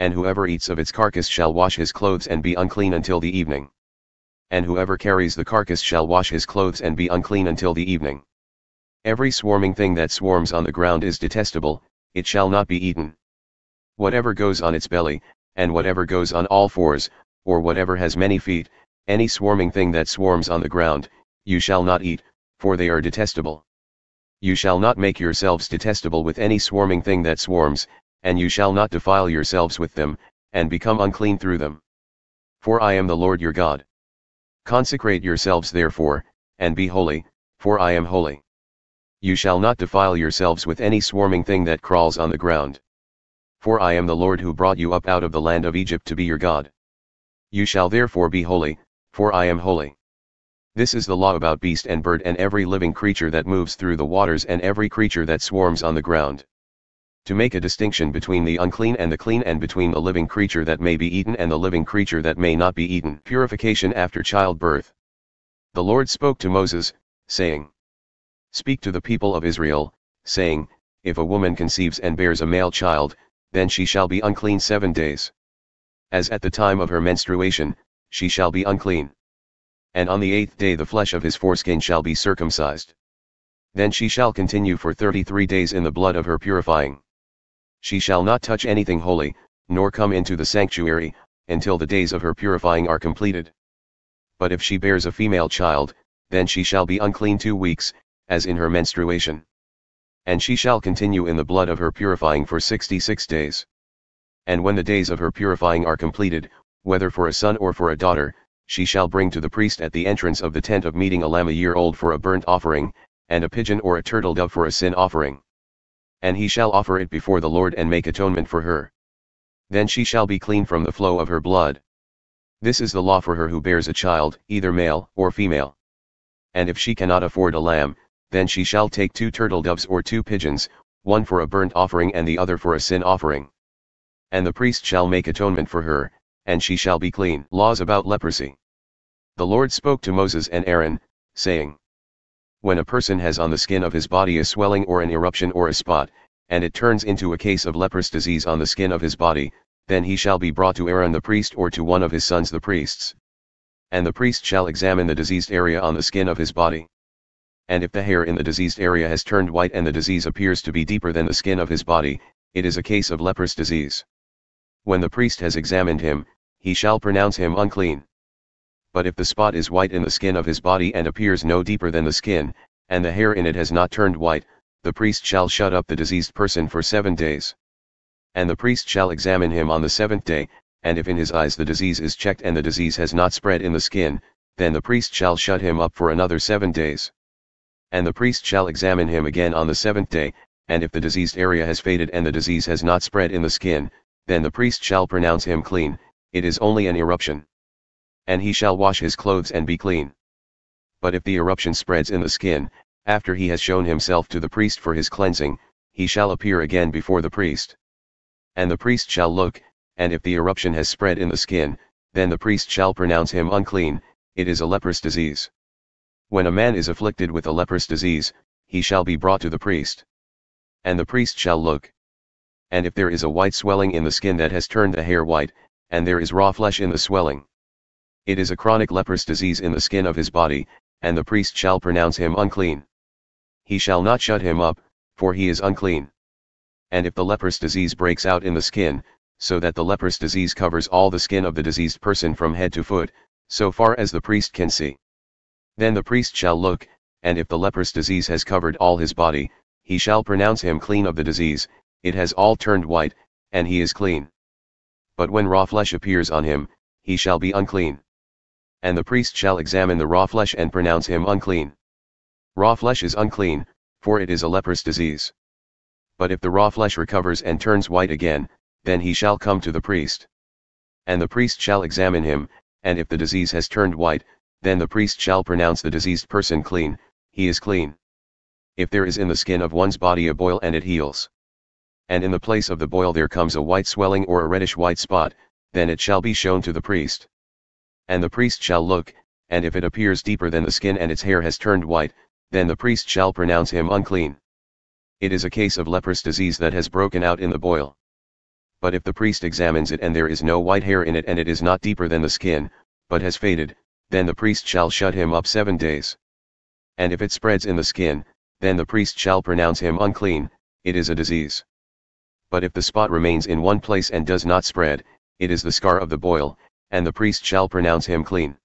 And whoever eats of its carcass shall wash his clothes and be unclean until the evening. And whoever carries the carcass shall wash his clothes and be unclean until the evening. Every swarming thing that swarms on the ground is detestable, it shall not be eaten. Whatever goes on its belly, and whatever goes on all fours, or whatever has many feet, any swarming thing that swarms on the ground, you shall not eat, for they are detestable. You shall not make yourselves detestable with any swarming thing that swarms, and you shall not defile yourselves with them, and become unclean through them. For I am the Lord your God. Consecrate yourselves therefore, and be holy, for I am holy. You shall not defile yourselves with any swarming thing that crawls on the ground. For I am the Lord who brought you up out of the land of Egypt to be your God. You shall therefore be holy, for I am holy. This is the law about beast and bird and every living creature that moves through the waters and every creature that swarms on the ground. To make a distinction between the unclean and the clean and between the living creature that may be eaten and the living creature that may not be eaten. Purification after childbirth. The Lord spoke to Moses, saying, Speak to the people of Israel, saying, If a woman conceives and bears a male child, then she shall be unclean 7 days. As at the time of her menstruation, she shall be unclean. And on the 8th day the flesh of his foreskin shall be circumcised. Then she shall continue for 33 days in the blood of her purifying. She shall not touch anything holy, nor come into the sanctuary, until the days of her purifying are completed. But if she bears a female child, then she shall be unclean 2 weeks, as in her menstruation. And she shall continue in the blood of her purifying for 66 days. And when the days of her purifying are completed, whether for a son or for a daughter, she shall bring to the priest at the entrance of the tent of meeting a lamb a year old for a burnt offering, and a pigeon or a turtle dove for a sin offering. And he shall offer it before the Lord and make atonement for her. Then she shall be clean from the flow of her blood. This is the law for her who bears a child, either male or female. And if she cannot afford a lamb, then she shall take 2 turtle doves or 2 pigeons, one for a burnt offering and the other for a sin offering. And the priest shall make atonement for her, and she shall be clean. Laws about leprosy. The Lord spoke to Moses and Aaron, saying, When a person has on the skin of his body a swelling or an eruption or a spot, and it turns into a case of leprous disease on the skin of his body, then he shall be brought to Aaron the priest or to one of his sons the priests. And the priest shall examine the diseased area on the skin of his body. And if the hair in the diseased area has turned white and the disease appears to be deeper than the skin of his body, it is a case of leprous disease. When the priest has examined him, he shall pronounce him unclean. But if the spot is white in the skin of his body and appears no deeper than the skin, and the hair in it has not turned white, the priest shall shut up the diseased person for 7 days. And the priest shall examine him on the 7th day, and if in his eyes the disease is checked and the disease has not spread in the skin, then the priest shall shut him up for another 7 days. And the priest shall examine him again on the 7th day, and if the diseased area has faded and the disease has not spread in the skin, then the priest shall pronounce him clean, it is only an eruption. And he shall wash his clothes and be clean. But if the eruption spreads in the skin, after he has shown himself to the priest for his cleansing, he shall appear again before the priest. And the priest shall look, and if the eruption has spread in the skin, then the priest shall pronounce him unclean, it is a leprous disease. When a man is afflicted with a leprous disease, he shall be brought to the priest. And the priest shall look. And if there is a white swelling in the skin that has turned the hair white, and there is raw flesh in the swelling, it is a chronic leprous disease in the skin of his body, and the priest shall pronounce him unclean. He shall not shut him up, for he is unclean. And if the leprous disease breaks out in the skin, so that the leprous disease covers all the skin of the diseased person from head to foot, so far as the priest can see, then the priest shall look, and if the leprous disease has covered all his body, he shall pronounce him clean of the disease, it has all turned white, and he is clean. But when raw flesh appears on him, he shall be unclean. And the priest shall examine the raw flesh and pronounce him unclean. Raw flesh is unclean, for it is a leprous disease. But if the raw flesh recovers and turns white again, then he shall come to the priest. And the priest shall examine him, and if the disease has turned white, then the priest shall pronounce the diseased person clean, he is clean. If there is in the skin of one's body a boil and it heals, and in the place of the boil there comes a white swelling or a reddish white spot, then it shall be shown to the priest. And the priest shall look, and if it appears deeper than the skin and its hair has turned white, then the priest shall pronounce him unclean. It is a case of leprous disease that has broken out in the boil. But if the priest examines it and there is no white hair in it and it is not deeper than the skin, but has faded, then the priest shall shut him up 7 days. And if it spreads in the skin, then the priest shall pronounce him unclean, it is a disease. But if the spot remains in one place and does not spread, it is the scar of the boil, and the priest shall pronounce him clean.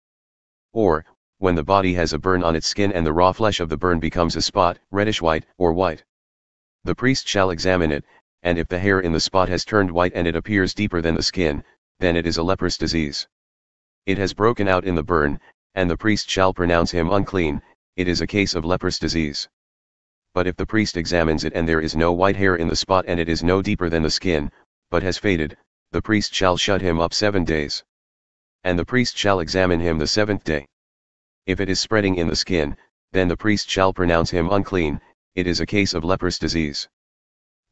Or, when the body has a burn on its skin and the raw flesh of the burn becomes a spot, reddish white, or white, the priest shall examine it, and if the hair in the spot has turned white and it appears deeper than the skin, then it is a leprous disease. It has broken out in the burn, and the priest shall pronounce him unclean, it is a case of leprous disease. But if the priest examines it and there is no white hair in the spot and it is no deeper than the skin, but has faded, the priest shall shut him up 7 days. And the priest shall examine him the 7th day. If it is spreading in the skin, then the priest shall pronounce him unclean, it is a case of leprous disease.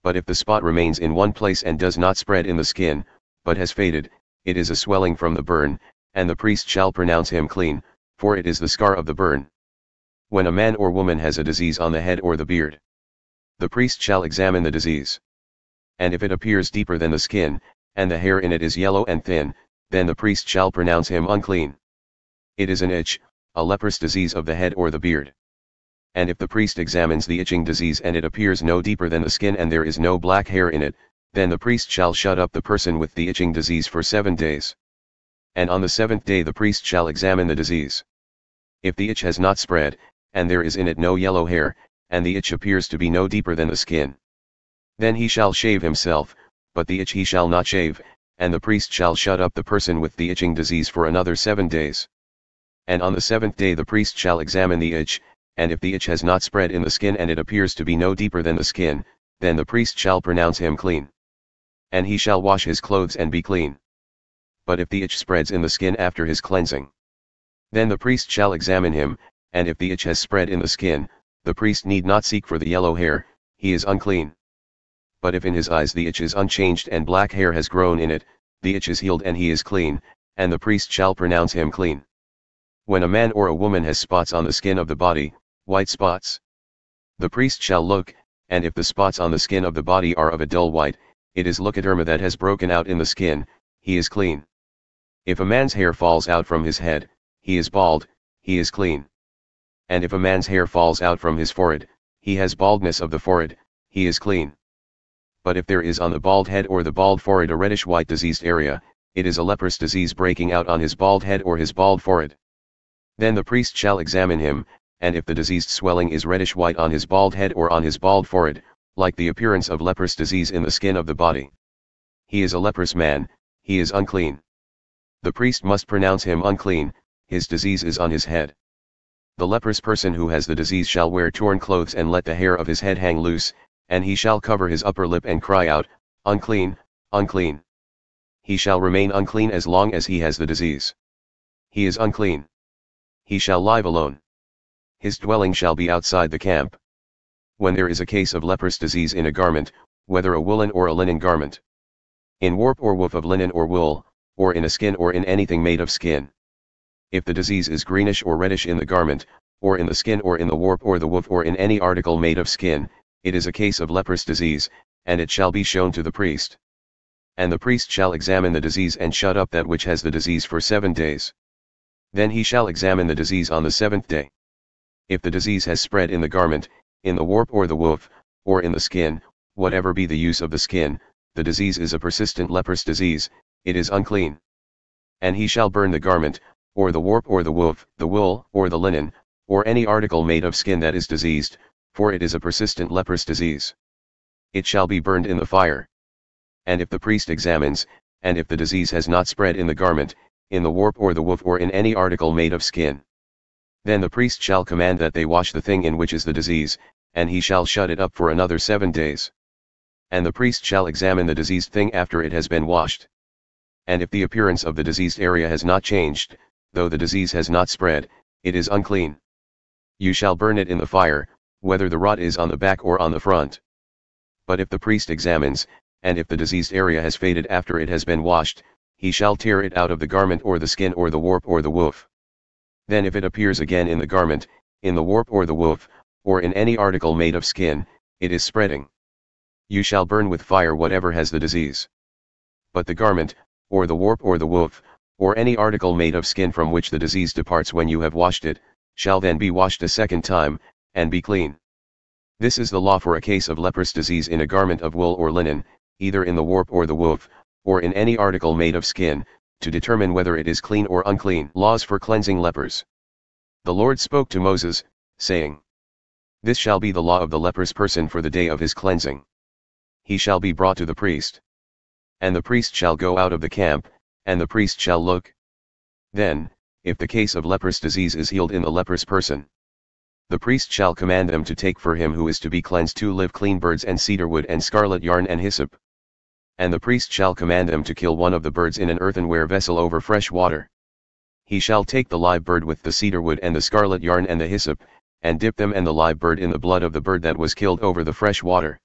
But if the spot remains in one place and does not spread in the skin, but has faded, it is a swelling from the burn, and the priest shall pronounce him clean, for it is the scar of the burn. When a man or woman has a disease on the head or the beard, the priest shall examine the disease. And if it appears deeper than the skin, and the hair in it is yellow and thin, then the priest shall pronounce him unclean. It is an itch, a leprous disease of the head or the beard. And if the priest examines the itching disease and it appears no deeper than the skin and there is no black hair in it, then the priest shall shut up the person with the itching disease for 7 days. And on the 7th day the priest shall examine the disease. If the itch has not spread, and there is in it no yellow hair, and the itch appears to be no deeper than the skin, then he shall shave himself, but the itch he shall not shave, and the priest shall shut up the person with the itching disease for another 7 days. And on the 7th day the priest shall examine the itch, and if the itch has not spread in the skin and it appears to be no deeper than the skin, then the priest shall pronounce him clean. And he shall wash his clothes and be clean. But if the itch spreads in the skin after his cleansing, then the priest shall examine him, and if the itch has spread in the skin, the priest need not seek for the yellow hair, he is unclean. But if in his eyes the itch is unchanged and black hair has grown in it, the itch is healed and he is clean, and the priest shall pronounce him clean. When a man or a woman has spots on the skin of the body, white spots, the priest shall look, and if the spots on the skin of the body are of a dull white, it is leukoderma that has broken out in the skin, he is clean. If a man's hair falls out from his head, he is bald, he is clean. And if a man's hair falls out from his forehead, he has baldness of the forehead, he is clean. But if there is on the bald head or the bald forehead a reddish white diseased area, it is a leprous disease breaking out on his bald head or his bald forehead. Then the priest shall examine him, and if the diseased swelling is reddish white on his bald head or on his bald forehead, like the appearance of leprous disease in the skin of the body, he is a leprous man, he is unclean. The priest must pronounce him unclean, his disease is on his head. The leprous person who has the disease shall wear torn clothes and let the hair of his head hang loose, and he shall cover his upper lip and cry out, unclean, unclean. He shall remain unclean as long as he has the disease. He is unclean. He shall live alone. His dwelling shall be outside the camp. When there is a case of leprous disease in a garment, whether a woolen or a linen garment, in warp or woof of linen or wool, or in a skin or in anything made of skin, If the disease is greenish or reddish in the garment, or in the skin or in the warp or the woof or in any article made of skin, it is a case of leprous disease, and it shall be shown to the priest. And the priest shall examine the disease and shut up that which has the disease for 7 days. Then he shall examine the disease on the 7th day. If the disease has spread in the garment, in the warp or the woof, or in the skin, whatever be the use of the skin, the disease is a persistent leprous disease, it is unclean. And he shall burn the garment, or the warp or the woof, the wool or the linen, or any article made of skin that is diseased, for it is a persistent leprous disease. It shall be burned in the fire. And if the priest examines, and if the disease has not spread in the garment, in the warp or the woof or in any article made of skin, then the priest shall command that they wash the thing in which is the disease, and he shall shut it up for another 7 days. And the priest shall examine the diseased thing after it has been washed. And if the appearance of the diseased area has not changed, though the disease has not spread, it is unclean. You shall burn it in the fire, whether the rot is on the back or on the front. But if the priest examines, and if the diseased area has faded after it has been washed, he shall tear it out of the garment or the skin or the warp or the woof. Then if it appears again in the garment, in the warp or the woof, or in any article made of skin, it is spreading. You shall burn with fire whatever has the disease. But the garment, or the warp or the woof, or any article made of skin from which the disease departs when you have washed it, shall then be washed a second time, and be clean. This is the law for a case of leprous disease in a garment of wool or linen, either in the warp or the woof, or in any article made of skin, to determine whether it is clean or unclean. Laws for cleansing lepers. The Lord spoke to Moses, saying, This shall be the law of the leprous person for the day of his cleansing. He shall be brought to the priest. And the priest shall go out of the camp, and the priest shall look. Then, if the case of leprous disease is healed in the leprous person, the priest shall command them to take for him who is to be cleansed 2 live clean birds and cedar wood and scarlet yarn and hyssop. And the priest shall command them to kill one of the birds in an earthenware vessel over fresh water. He shall take the live bird with the cedar wood and the scarlet yarn and the hyssop, and dip them and the live bird in the blood of the bird that was killed over the fresh water.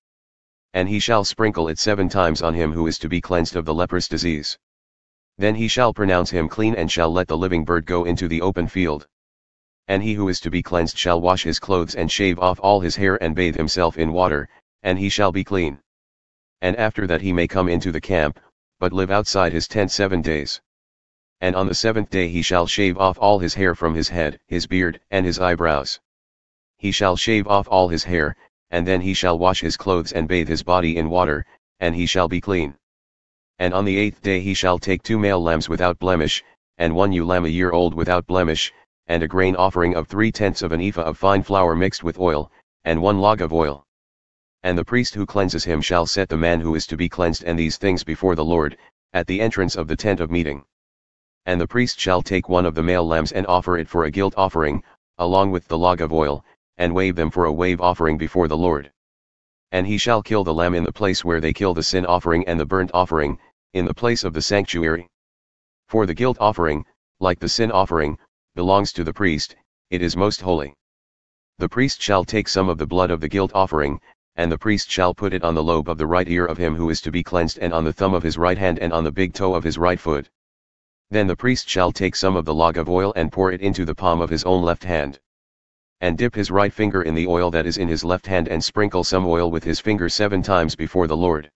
And he shall sprinkle it 7 times on him who is to be cleansed of the leprous disease. Then he shall pronounce him clean and shall let the living bird go into the open field. And he who is to be cleansed shall wash his clothes and shave off all his hair and bathe himself in water, and he shall be clean. And after that he may come into the camp, but live outside his tent 7 days. And on the 7th day he shall shave off all his hair from his head, his beard, and his eyebrows. He shall shave off all his hair, and then he shall wash his clothes and bathe his body in water, and he shall be clean. And on the 8th day he shall take 2 male lambs without blemish, and 1 ewe lamb a year old without blemish, and a grain offering of 3/10 of an ephah of fine flour mixed with oil, and 1 log of oil. And the priest who cleanses him shall set the man who is to be cleansed and these things before the Lord, at the entrance of the tent of meeting. And the priest shall take 1 of the male lambs and offer it for a guilt offering, along with the log of oil, and wave them for a wave offering before the Lord. And he shall kill the lamb in the place where they kill the sin offering and the burnt offering, in the place of the sanctuary. For the guilt offering, like the sin offering, belongs to the priest, it is most holy. The priest shall take some of the blood of the guilt offering, and the priest shall put it on the lobe of the right ear of him who is to be cleansed and on the thumb of his right hand and on the big toe of his right foot. Then the priest shall take some of the log of oil and pour it into the palm of his own left hand. And dip his right finger in the oil that is in his left hand and sprinkle some oil with his finger 7 times before the Lord.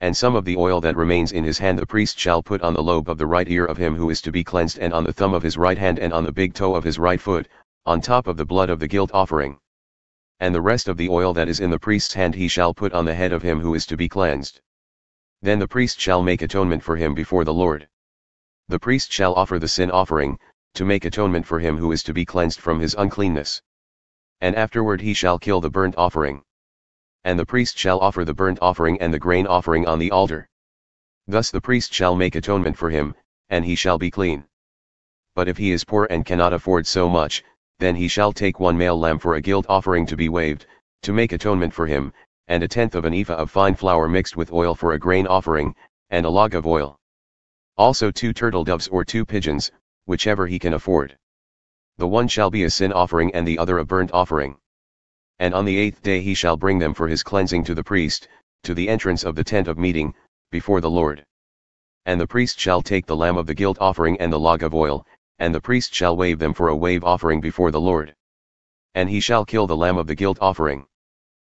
And some of the oil that remains in his hand the priest shall put on the lobe of the right ear of him who is to be cleansed and on the thumb of his right hand and on the big toe of his right foot, on top of the blood of the guilt offering. And the rest of the oil that is in the priest's hand he shall put on the head of him who is to be cleansed. Then the priest shall make atonement for him before the Lord. The priest shall offer the sin offering, to make atonement for him who is to be cleansed from his uncleanness. And afterward he shall kill the burnt offering. And the priest shall offer the burnt offering and the grain offering on the altar. Thus the priest shall make atonement for him, and he shall be clean. But if he is poor and cannot afford so much, then he shall take 1 male lamb for a guilt offering to be waved, to make atonement for him, and 1/10 of an ephah of fine flour mixed with oil for a grain offering, and a log of oil. Also 2 turtle doves or 2 pigeons, whichever he can afford. The one shall be a sin offering and the other a burnt offering. And on the 8th day he shall bring them for his cleansing to the priest, to the entrance of the tent of meeting, before the Lord. And the priest shall take the lamb of the guilt offering and the log of oil, and the priest shall wave them for a wave offering before the Lord. And he shall kill the lamb of the guilt offering.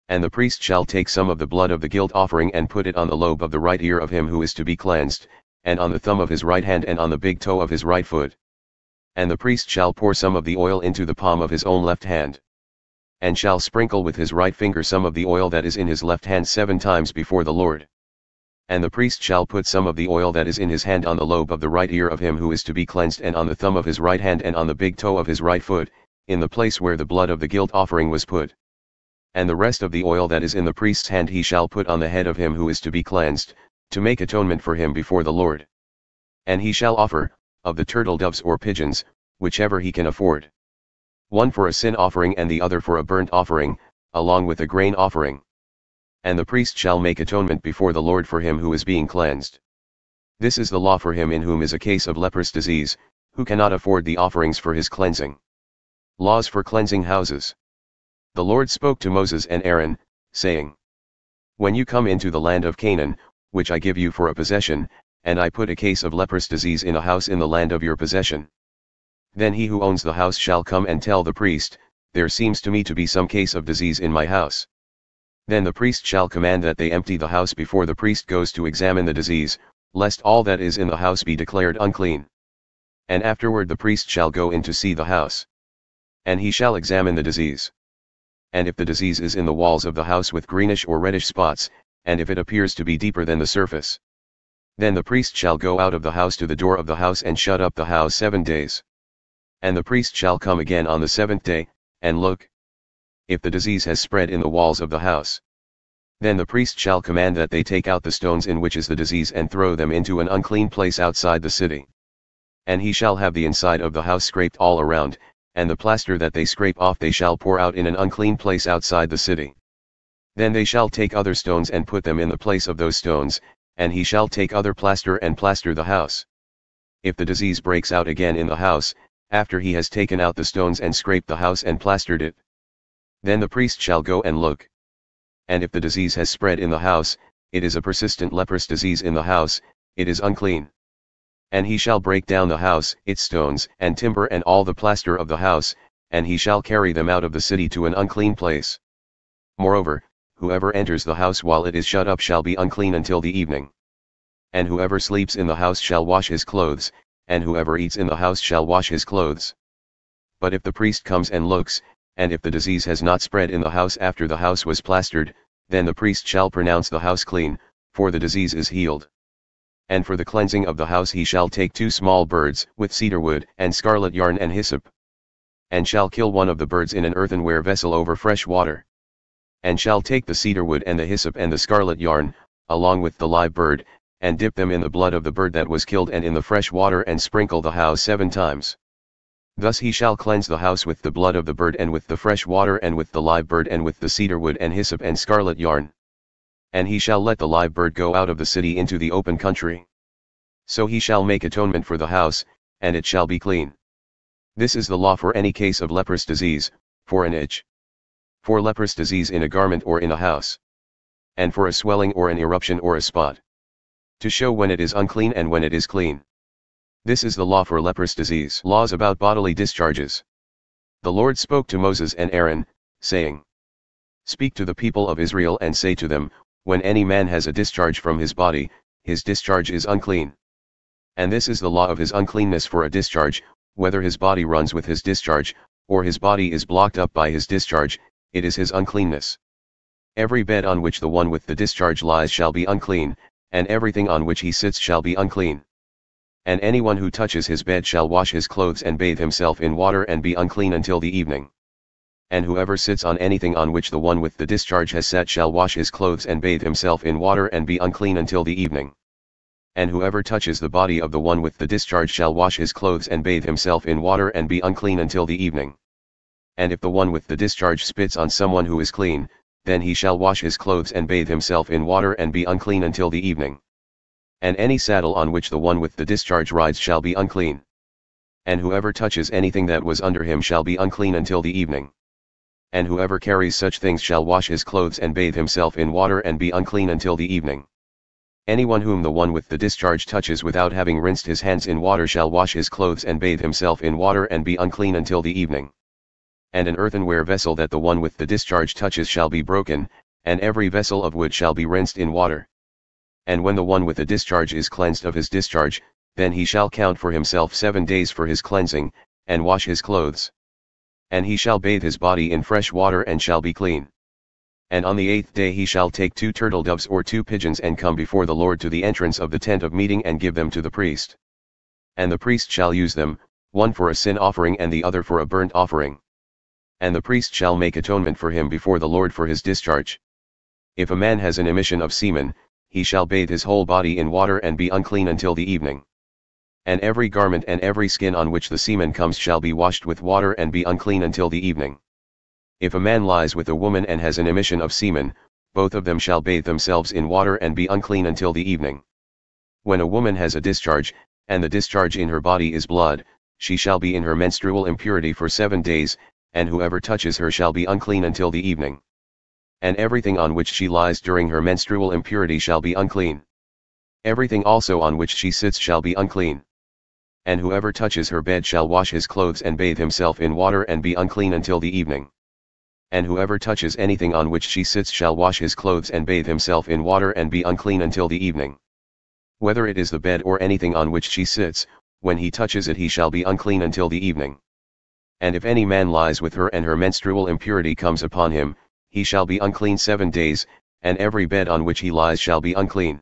And the priest shall take some of the blood of the guilt offering and put it on the lobe of the right ear of him who is to be cleansed, and on the thumb of his right hand and on the big toe of his right foot. And the priest shall pour some of the oil into the palm of his own left hand. And shall sprinkle with his right finger some of the oil that is in his left hand 7 times before the Lord. And the priest shall put some of the oil that is in his hand on the lobe of the right ear of him who is to be cleansed and on the thumb of his right hand and on the big toe of his right foot, in the place where the blood of the guilt offering was put. And the rest of the oil that is in the priest's hand he shall put on the head of him who is to be cleansed, to make atonement for him before the Lord. And he shall offer, of the turtle doves or pigeons, whichever he can afford. One for a sin offering and the other for a burnt offering, along with a grain offering. And the priest shall make atonement before the Lord for him who is being cleansed. This is the law for him in whom is a case of leprous disease, who cannot afford the offerings for his cleansing. Laws for cleansing houses. The Lord spoke to Moses and Aaron, saying, When you come into the land of Canaan, which I give you for a possession, and I put a case of leprous disease in a house in the land of your possession. Then he who owns the house shall come and tell the priest, There seems to me to be some case of disease in my house. Then the priest shall command that they empty the house before the priest goes to examine the disease, lest all that is in the house be declared unclean. And afterward the priest shall go in to see the house. And he shall examine the disease. And if the disease is in the walls of the house with greenish or reddish spots, and if it appears to be deeper than the surface, then the priest shall go out of the house to the door of the house and shut up the house 7 days. And the priest shall come again on the 7th day, and look. If the disease has spread in the walls of the house, then the priest shall command that they take out the stones in which is the disease and throw them into an unclean place outside the city. And he shall have the inside of the house scraped all around, and the plaster that they scrape off they shall pour out in an unclean place outside the city. Then they shall take other stones and put them in the place of those stones, and he shall take other plaster and plaster the house. If the disease breaks out again in the house, after he has taken out the stones and scraped the house and plastered it, then the priest shall go and look. And if the disease has spread in the house, it is a persistent leprous disease in the house, it is unclean. And he shall break down the house, its stones and timber and all the plaster of the house, and he shall carry them out of the city to an unclean place. Moreover, whoever enters the house while it is shut up shall be unclean until the evening. And whoever sleeps in the house shall wash his clothes, and whoever eats in the house shall wash his clothes. But if the priest comes and looks, and if the disease has not spread in the house after the house was plastered, then the priest shall pronounce the house clean, for the disease is healed. And for the cleansing of the house he shall take 2 small birds with cedar wood and scarlet yarn and hyssop. And shall kill one of the birds in an earthenware vessel over fresh water. And shall take the cedar wood and the hyssop and the scarlet yarn, along with the live bird, and dip them in the blood of the bird that was killed and in the fresh water and sprinkle the house 7 times. Thus he shall cleanse the house with the blood of the bird and with the fresh water and with the live bird and with the cedar wood and hyssop and scarlet yarn. And he shall let the live bird go out of the city into the open country. So he shall make atonement for the house, and it shall be clean. This is the law for any case of leprous disease, for an itch, for leprous disease in a garment or in a house, and for a swelling or an eruption or a spot, to show when it is unclean and when it is clean. This is the law for leprous disease. Laws about bodily discharges. The Lord spoke to Moses and Aaron, saying, Speak to the people of Israel and say to them, When any man has a discharge from his body, his discharge is unclean. And this is the law of his uncleanness for a discharge, whether his body runs with his discharge, or his body is blocked up by his discharge, it is his uncleanness. Every bed on which the one with the discharge lies shall be unclean, and everything on which he sits shall be unclean. And anyone who touches his bed shall wash his clothes and bathe himself in water and be unclean until the evening. And whoever sits on anything on which the one with the discharge has sat shall wash his clothes and bathe himself in water and be unclean until the evening. And whoever touches the body of the one with the discharge shall wash his clothes and bathe himself in water and be unclean until the evening. And if the one with the discharge spits on someone who is clean, then he shall wash his clothes and bathe himself in water and be unclean until the evening. And any saddle on which the one with the discharge rides shall be unclean. And whoever touches anything that was under him shall be unclean until the evening. And whoever carries such things shall wash his clothes and bathe himself in water and be unclean until the evening. Anyone whom the one with the discharge touches without having rinsed his hands in water shall wash his clothes and bathe himself in water and be unclean until the evening. And an earthenware vessel that the one with the discharge touches shall be broken, and every vessel of wood shall be rinsed in water. And when the one with the discharge is cleansed of his discharge, then he shall count for himself 7 days for his cleansing, and wash his clothes. And he shall bathe his body in fresh water and shall be clean. And on the 8th day he shall take 2 turtle doves or 2 pigeons and come before the Lord to the entrance of the tent of meeting and give them to the priest. And the priest shall use them, one for a sin offering and the other for a burnt offering. And the priest shall make atonement for him before the Lord for his discharge. If a man has an emission of semen, he shall bathe his whole body in water and be unclean until the evening. And every garment and every skin on which the semen comes shall be washed with water and be unclean until the evening. If a man lies with a woman and has an emission of semen, both of them shall bathe themselves in water and be unclean until the evening. When a woman has a discharge, and the discharge in her body is blood, she shall be in her menstrual impurity for 7 days, and whoever touches her shall be unclean until the evening. And everything on which she lies during her menstrual impurity shall be unclean. Everything also on which she sits shall be unclean. And whoever touches her bed shall wash his clothes and bathe himself in water and be unclean until the evening. And whoever touches anything on which she sits shall wash his clothes and bathe himself in water and be unclean until the evening. Whether it is the bed or anything on which she sits, when he touches it he shall be unclean until the evening. And if any man lies with her and her menstrual impurity comes upon him, he shall be unclean 7 days, and every bed on which he lies shall be unclean.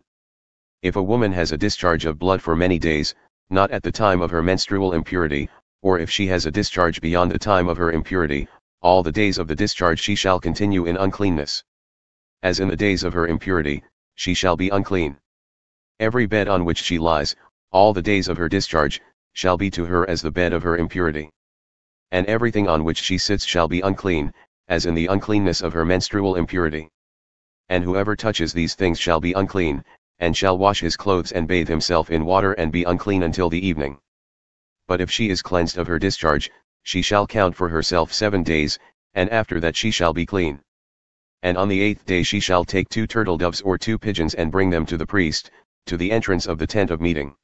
If a woman has a discharge of blood for many days, not at the time of her menstrual impurity, or if she has a discharge beyond the time of her impurity, all the days of the discharge she shall continue in uncleanness. As in the days of her impurity, she shall be unclean. Every bed on which she lies, all the days of her discharge, shall be to her as the bed of her impurity. And everything on which she sits shall be unclean, as in the uncleanness of her menstrual impurity. And whoever touches these things shall be unclean, and shall wash his clothes and bathe himself in water and be unclean until the evening. But if she is cleansed of her discharge, she shall count for herself 7 days, and after that she shall be clean. And on the 8th day she shall take 2 turtle doves or 2 pigeons and bring them to the priest, to the entrance of the tent of meeting.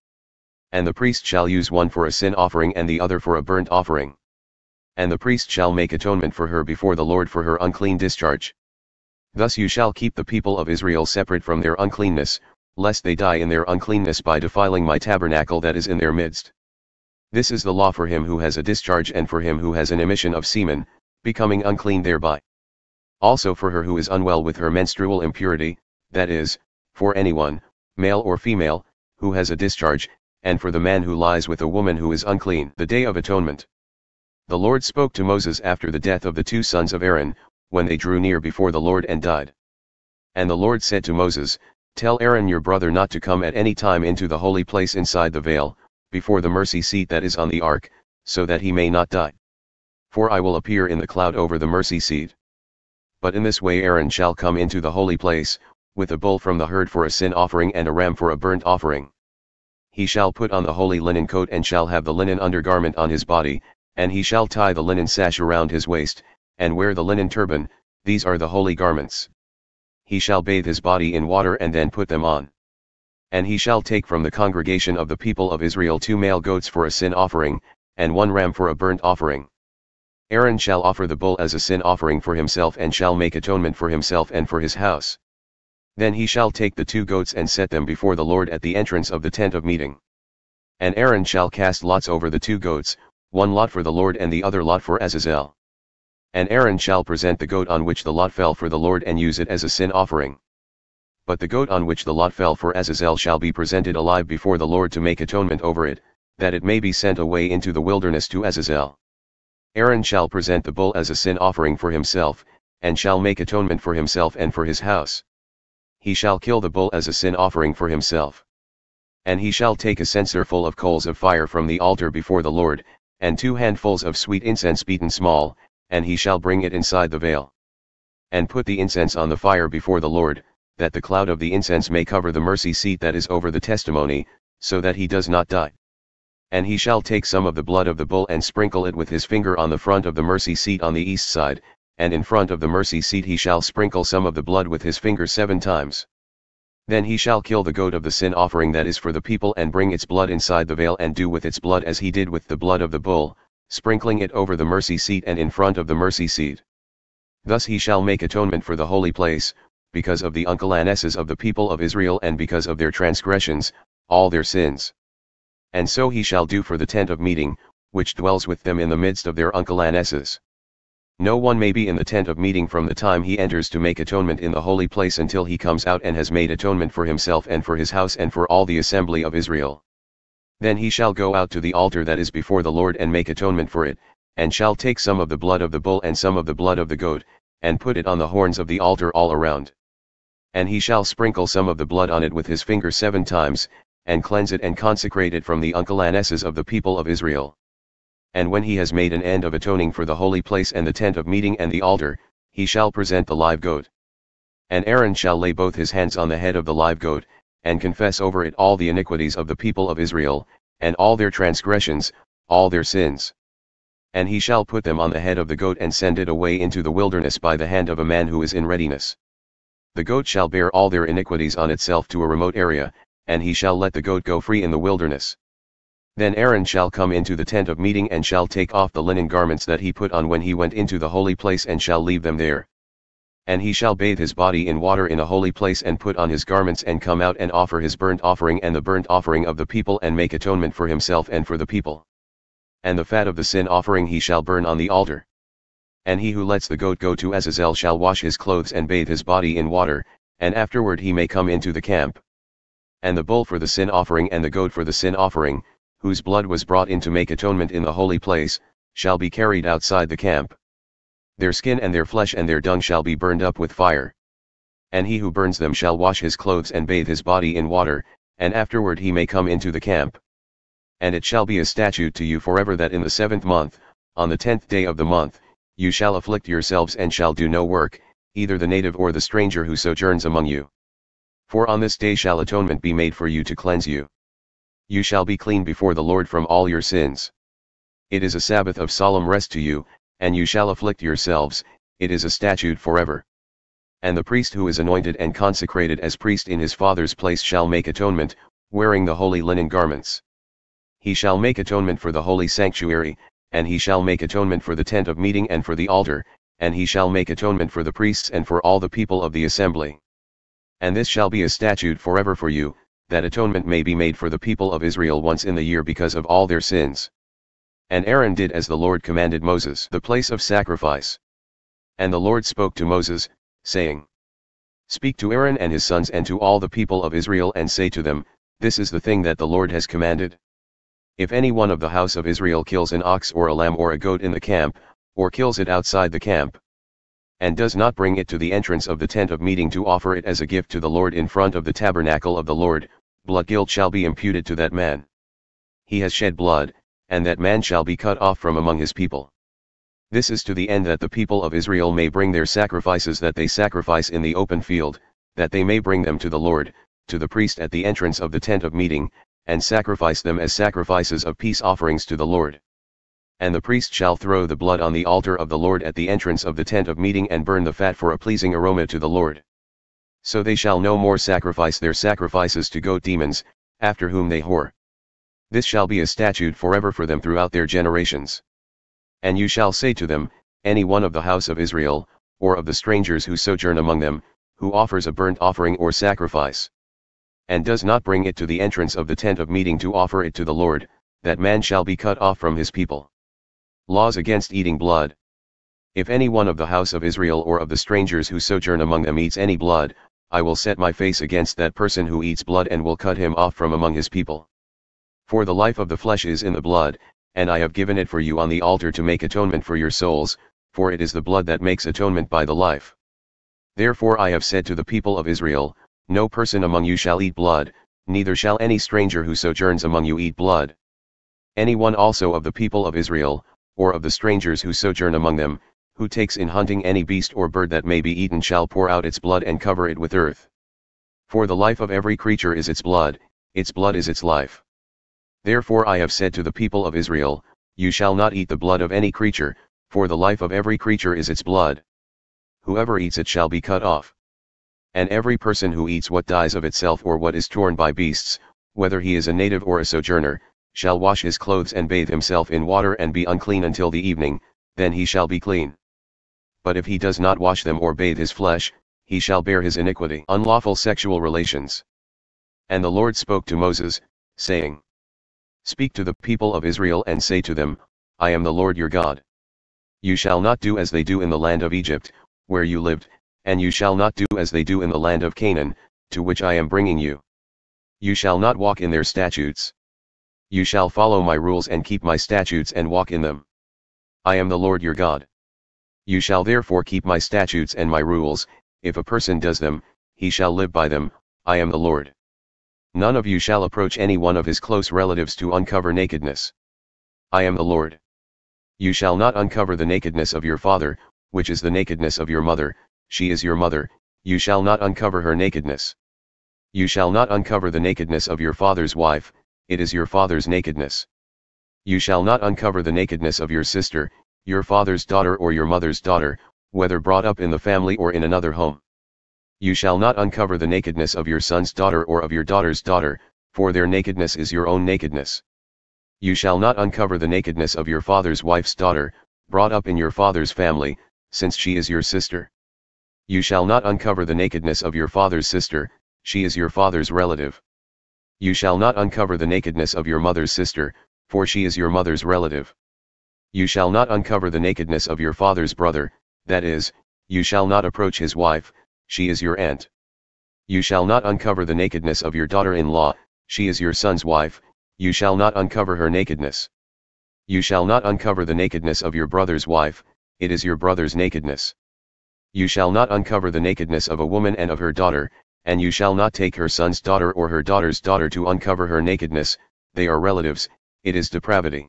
And the priest shall use one for a sin offering and the other for a burnt offering. And the priest shall make atonement for her before the Lord for her unclean discharge. Thus you shall keep the people of Israel separate from their uncleanness, lest they die in their uncleanness by defiling my tabernacle that is in their midst. This is the law for him who has a discharge and for him who has an emission of semen, becoming unclean thereby. Also for her who is unwell with her menstrual impurity, that is, for anyone, male or female, who has a discharge, and for the man who lies with a woman who is unclean. The Day of Atonement. The Lord spoke to Moses after the death of the 2 sons of Aaron, when they drew near before the Lord and died. And the Lord said to Moses, Tell Aaron your brother not to come at any time into the holy place inside the veil, before the mercy seat that is on the ark, so that he may not die. For I will appear in the cloud over the mercy seat. But in this way Aaron shall come into the holy place, with a bull from the herd for a sin offering and a ram for a burnt offering. He shall put on the holy linen coat and shall have the linen undergarment on his body, and he shall tie the linen sash around his waist, and wear the linen turban. These are the holy garments. He shall bathe his body in water and then put them on. And he shall take from the congregation of the people of Israel 2 male goats for a sin offering, and 1 ram for a burnt offering. Aaron shall offer the bull as a sin offering for himself and shall make atonement for himself and for his house. Then he shall take the 2 goats and set them before the Lord at the entrance of the tent of meeting. And Aaron shall cast lots over the 2 goats, 1 lot for the Lord and the other lot for Azazel. And Aaron shall present the goat on which the lot fell for the Lord and use it as a sin offering. But the goat on which the lot fell for Azazel shall be presented alive before the Lord to make atonement over it, that it may be sent away into the wilderness to Azazel. Aaron shall present the bull as a sin offering for himself, and shall make atonement for himself and for his house. He shall kill the bull as a sin offering for himself. And he shall take a censer full of coals of fire from the altar before the Lord, and 2 handfuls of sweet incense beaten small, and he shall bring it inside the veil. And put the incense on the fire before the Lord, that the cloud of the incense may cover the mercy seat that is over the testimony, so that he does not die. And he shall take some of the blood of the bull and sprinkle it with his finger on the front of the mercy seat on the east side, and in front of the mercy seat he shall sprinkle some of the blood with his finger 7 times. Then he shall kill the goat of the sin offering that is for the people and bring its blood inside the veil and do with its blood as he did with the blood of the bull, sprinkling it over the mercy seat and in front of the mercy seat. Thus he shall make atonement for the holy place, because of the uncleannesses of the people of Israel and because of their transgressions, all their sins. And so he shall do for the tent of meeting, which dwells with them in the midst of their uncleannesses. No one may be in the tent of meeting from the time he enters to make atonement in the holy place until he comes out and has made atonement for himself and for his house and for all the assembly of Israel. Then he shall go out to the altar that is before the Lord and make atonement for it, and shall take some of the blood of the bull and some of the blood of the goat, and put it on the horns of the altar all around. And he shall sprinkle some of the blood on it with his finger 7 times, and cleanse it and consecrate it from the uncleannesses of the people of Israel. And when he has made an end of atoning for the holy place and the tent of meeting and the altar, he shall present the live goat. And Aaron shall lay both his hands on the head of the live goat, and confess over it all the iniquities of the people of Israel, and all their transgressions, all their sins. And he shall put them on the head of the goat and send it away into the wilderness by the hand of a man who is in readiness. The goat shall bear all their iniquities on itself to a remote area, and he shall let the goat go free in the wilderness. Then Aaron shall come into the tent of meeting and shall take off the linen garments that he put on when he went into the holy place and shall leave them there. And he shall bathe his body in water in a holy place and put on his garments and come out and offer his burnt offering and the burnt offering of the people and make atonement for himself and for the people. And the fat of the sin offering he shall burn on the altar. And he who lets the goat go to Azazel shall wash his clothes and bathe his body in water, and afterward he may come into the camp. And the bull for the sin offering and the goat for the sin offering, whose blood was brought in to make atonement in the holy place, shall be carried outside the camp. Their skin and their flesh and their dung shall be burned up with fire. And he who burns them shall wash his clothes and bathe his body in water, and afterward he may come into the camp. And it shall be a statute to you forever that in the 7th month, on the 10th day of the month, you shall afflict yourselves and shall do no work, either the native or the stranger who sojourns among you. For on this day shall atonement be made for you to cleanse you. You shall be clean before the Lord from all your sins. It is a Sabbath of solemn rest to you, and you shall afflict yourselves, it is a statute forever. And the priest who is anointed and consecrated as priest in his father's place shall make atonement, wearing the holy linen garments. He shall make atonement for the holy sanctuary, and he shall make atonement for the tent of meeting and for the altar, and he shall make atonement for the priests and for all the people of the assembly. And this shall be a statute forever for you, that atonement may be made for the people of Israel once in the year because of all their sins. And Aaron did as the Lord commanded Moses, the place of sacrifice. And the Lord spoke to Moses, saying, Speak to Aaron and his sons and to all the people of Israel and say to them, This is the thing that the Lord has commanded. If any one of the house of Israel kills an ox or a lamb or a goat in the camp, or kills it outside the camp, and does not bring it to the entrance of the tent of meeting to offer it as a gift to the Lord in front of the tabernacle of the Lord, blood guilt shall be imputed to that man. He has shed blood, and that man shall be cut off from among his people. This is to the end that the people of Israel may bring their sacrifices that they sacrifice in the open field, that they may bring them to the Lord, to the priest at the entrance of the tent of meeting, and sacrifice them as sacrifices of peace offerings to the Lord. And the priest shall throw the blood on the altar of the Lord at the entrance of the tent of meeting and burn the fat for a pleasing aroma to the Lord. So they shall no more sacrifice their sacrifices to goat demons, after whom they whore. This shall be a statute forever for them throughout their generations. And you shall say to them, Any one of the house of Israel, or of the strangers who sojourn among them, who offers a burnt offering or sacrifice, and does not bring it to the entrance of the tent of meeting to offer it to the Lord, that man shall be cut off from his people. Laws against eating blood. If any one of the house of Israel or of the strangers who sojourn among them eats any blood, I will set my face against that person who eats blood and will cut him off from among his people. For the life of the flesh is in the blood, and I have given it for you on the altar to make atonement for your souls, for it is the blood that makes atonement by the life. Therefore I have said to the people of Israel, No person among you shall eat blood, neither shall any stranger who sojourns among you eat blood. Any one also of the people of Israel, or of the strangers who sojourn among them, who takes in hunting any beast or bird that may be eaten shall pour out its blood and cover it with earth. For the life of every creature is its blood is its life. Therefore I have said to the people of Israel, You shall not eat the blood of any creature, for the life of every creature is its blood. Whoever eats it shall be cut off. And every person who eats what dies of itself or what is torn by beasts, whether he is a native or a sojourner, shall wash his clothes and bathe himself in water and be unclean until the evening, then he shall be clean. But if he does not wash them or bathe his flesh, he shall bear his iniquity. Unlawful sexual relations. And the Lord spoke to Moses, saying, Speak to the people of Israel and say to them, I am the Lord your God. You shall not do as they do in the land of Egypt, where you lived, and you shall not do as they do in the land of Canaan, to which I am bringing you. You shall not walk in their statutes. You shall follow my rules and keep my statutes and walk in them. I am the Lord your God. You shall therefore keep my statutes and my rules. If a person does them, he shall live by them. I am the Lord. None of you shall approach any one of his close relatives to uncover nakedness. I am the Lord. You shall not uncover the nakedness of your father, which is the nakedness of your mother, she is your mother, you shall not uncover her nakedness. You shall not uncover the nakedness of your father's wife, it is your father's nakedness. You shall not uncover the nakedness of your sister, your father's daughter or your mother's daughter, whether brought up in the family or in another home. You shall not uncover the nakedness of your son's daughter or of your daughter's daughter, for their nakedness is your own nakedness. You shall not uncover the nakedness of your father's wife's daughter, brought up in your father's family, since she is your sister. You shall not uncover the nakedness of your father's sister, she is your father's relative. You shall not uncover the nakedness of your mother's sister, for she is your mother's relative. You shall not uncover the nakedness of your father's brother, that is, you shall not approach his wife, she is your aunt. You shall not uncover the nakedness of your daughter-in-law, she is your son's wife, you shall not uncover her nakedness. You shall not uncover the nakedness of your brother's wife, it is your brother's nakedness. You shall not uncover the nakedness of a woman and of her daughter, and you shall not take her son's daughter or her daughter's daughter to uncover her nakedness, they are relatives, it is depravity.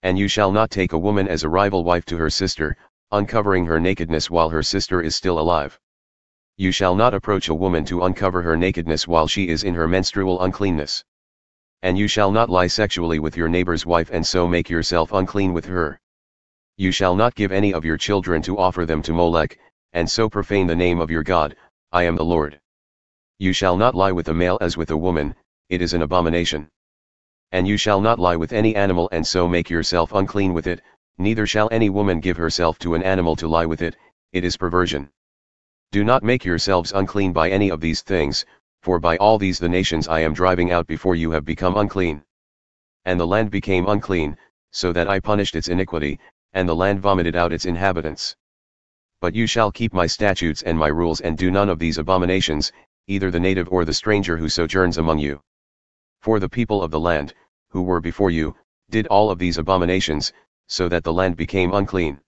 And you shall not take a woman as a rival wife to her sister, uncovering her nakedness while her sister is still alive. You shall not approach a woman to uncover her nakedness while she is in her menstrual uncleanness. And you shall not lie sexually with your neighbor's wife and so make yourself unclean with her. You shall not give any of your children to offer them to Molech, and so profane the name of your God, I am the Lord. You shall not lie with a male as with a woman, it is an abomination. And you shall not lie with any animal and so make yourself unclean with it, neither shall any woman give herself to an animal to lie with it, it is perversion. Do not make yourselves unclean by any of these things, for by all these the nations I am driving out before you have become unclean. And the land became unclean, so that I punished its iniquity, and the land vomited out its inhabitants. But you shall keep my statutes and my rules and do none of these abominations, either the native or the stranger who sojourns among you. For the people of the land, who were before you, did all of these abominations, so that the land became unclean.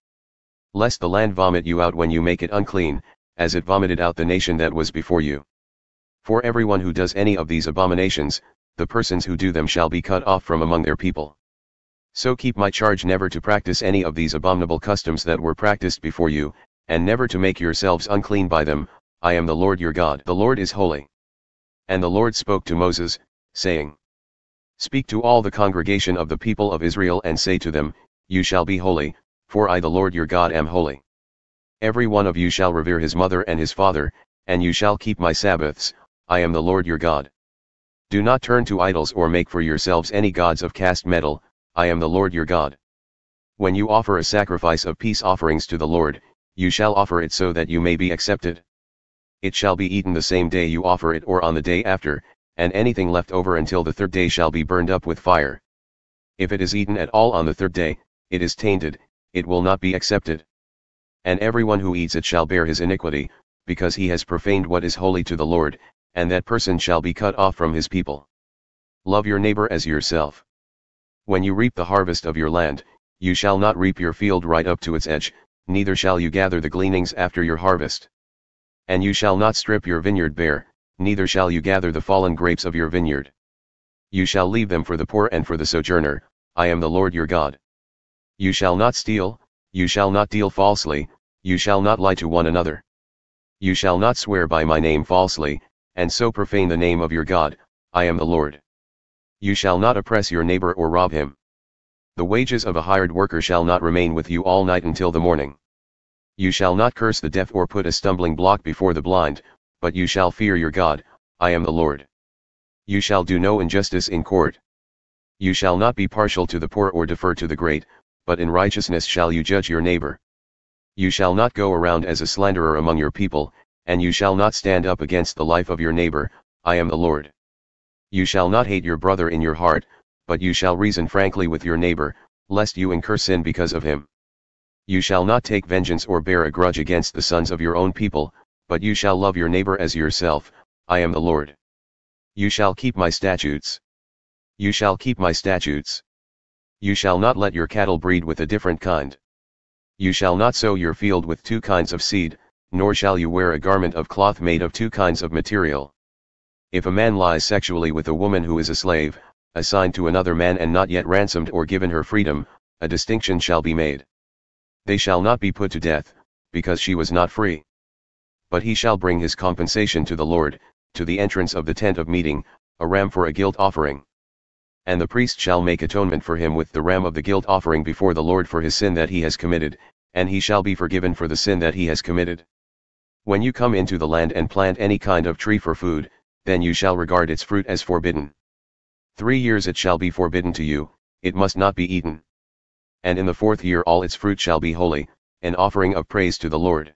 Lest the land vomit you out when you make it unclean, as it vomited out the nation that was before you. For everyone who does any of these abominations, the persons who do them shall be cut off from among their people. So keep my charge never to practice any of these abominable customs that were practiced before you, and never to make yourselves unclean by them, I am the Lord your God. The Lord is holy. And the Lord spoke to Moses, saying, Speak to all the congregation of the people of Israel and say to them, You shall be holy, for I the Lord your God am holy. Every one of you shall revere his mother and his father, and you shall keep my Sabbaths, I am the Lord your God. Do not turn to idols or make for yourselves any gods of cast metal, I am the Lord your God. When you offer a sacrifice of peace offerings to the Lord, you shall offer it so that you may be accepted. It shall be eaten the same day you offer it or on the day after, and anything left over until the third day shall be burned up with fire. If it is eaten at all on the third day, it is tainted, it will not be accepted. And everyone who eats it shall bear his iniquity, because he has profaned what is holy to the Lord, and that person shall be cut off from his people. Love your neighbor as yourself. When you reap the harvest of your land, you shall not reap your field right up to its edge, neither shall you gather the gleanings after your harvest. And you shall not strip your vineyard bare, neither shall you gather the fallen grapes of your vineyard. You shall leave them for the poor and for the sojourner, I am the Lord your God. You shall not steal, you shall not deal falsely, you shall not lie to one another. You shall not swear by my name falsely, and so profane the name of your God, I am the Lord. You shall not oppress your neighbor or rob him. The wages of a hired worker shall not remain with you all night until the morning. You shall not curse the deaf or put a stumbling block before the blind, But you shall fear your God, I am the Lord. You shall do no injustice in court. You shall not be partial to the poor or defer to the great, but in righteousness shall you judge your neighbor. You shall not go around as a slanderer among your people, and you shall not stand up against the life of your neighbor, I am the Lord. You shall not hate your brother in your heart, but you shall reason frankly with your neighbor, lest you incur sin because of him. You shall not take vengeance or bear a grudge against the sons of your own people, but you shall love your neighbor as yourself, I am the Lord. You shall keep my statutes. You shall keep my statutes. You shall not let your cattle breed with a different kind. You shall not sow your field with two kinds of seed, nor shall you wear a garment of cloth made of two kinds of material. If a man lies sexually with a woman who is a slave, assigned to another man and not yet ransomed or given her freedom, a distinction shall be made. They shall not be put to death, because she was not free. But he shall bring his compensation to the Lord, to the entrance of the tent of meeting, a ram for a guilt offering. And the priest shall make atonement for him with the ram of the guilt offering before the Lord for his sin that he has committed, and he shall be forgiven for the sin that he has committed. When you come into the land and plant any kind of tree for food, then you shall regard its fruit as forbidden. 3 years it shall be forbidden to you, it must not be eaten. And in the 4th year all its fruit shall be holy, an offering of praise to the Lord.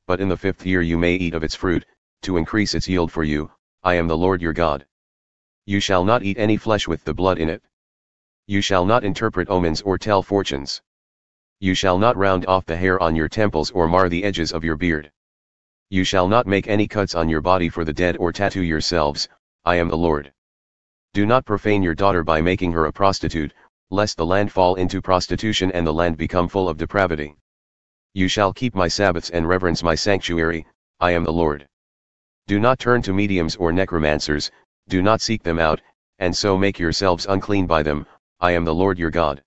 But in the 5th year you may eat of its fruit, to increase its yield for you, I am the Lord your God. You shall not eat any flesh with the blood in it. You shall not interpret omens or tell fortunes. You shall not round off the hair on your temples or mar the edges of your beard. You shall not make any cuts on your body for the dead or tattoo yourselves, I am the Lord. Do not profane your daughter by making her a prostitute, lest the land fall into prostitution and the land become full of depravity. You shall keep my Sabbaths and reverence my sanctuary, I am the Lord. Do not turn to mediums or necromancers, do not seek them out, and so make yourselves unclean by them, I am the Lord your God.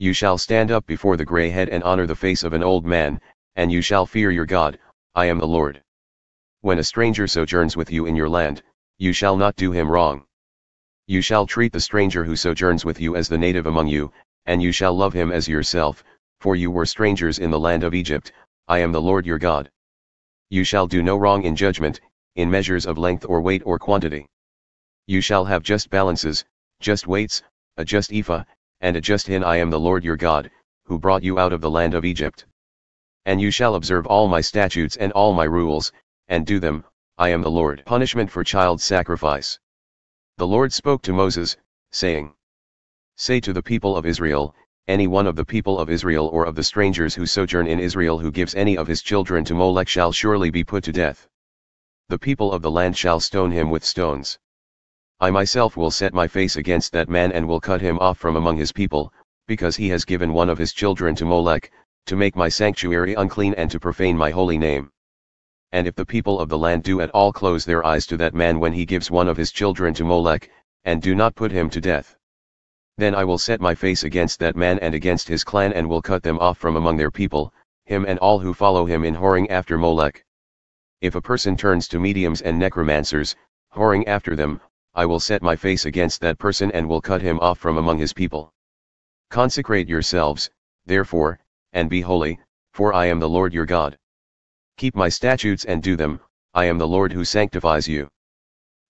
You shall stand up before the gray head and honor the face of an old man, and you shall fear your God, I am the Lord. When a stranger sojourns with you in your land, you shall not do him wrong. You shall treat the stranger who sojourns with you as the native among you, and you shall love him as yourself, for you were strangers in the land of Egypt, I am the Lord your God. You shall do no wrong in judgment, in measures of length or weight or quantity. You shall have just balances, just weights, a just ephah, and a just hin. I am the Lord your God, who brought you out of the land of Egypt. And you shall observe all my statutes and all my rules, and do them, I am the Lord. Punishment for child sacrifice. The Lord spoke to Moses, saying, Say to the people of Israel, any one of the people of Israel or of the strangers who sojourn in Israel who gives any of his children to Molech shall surely be put to death. The people of the land shall stone him with stones. I myself will set my face against that man and will cut him off from among his people, because he has given one of his children to Molech, to make my sanctuary unclean and to profane my holy name. And if the people of the land do at all close their eyes to that man when he gives one of his children to Molech, and do not put him to death, then I will set my face against that man and against his clan and will cut them off from among their people, him and all who follow him in whoring after Molech. If a person turns to mediums and necromancers, whoring after them, I will set my face against that person and will cut him off from among his people. Consecrate yourselves, therefore, and be holy, for I am the Lord your God. Keep my statutes and do them, I am the Lord who sanctifies you.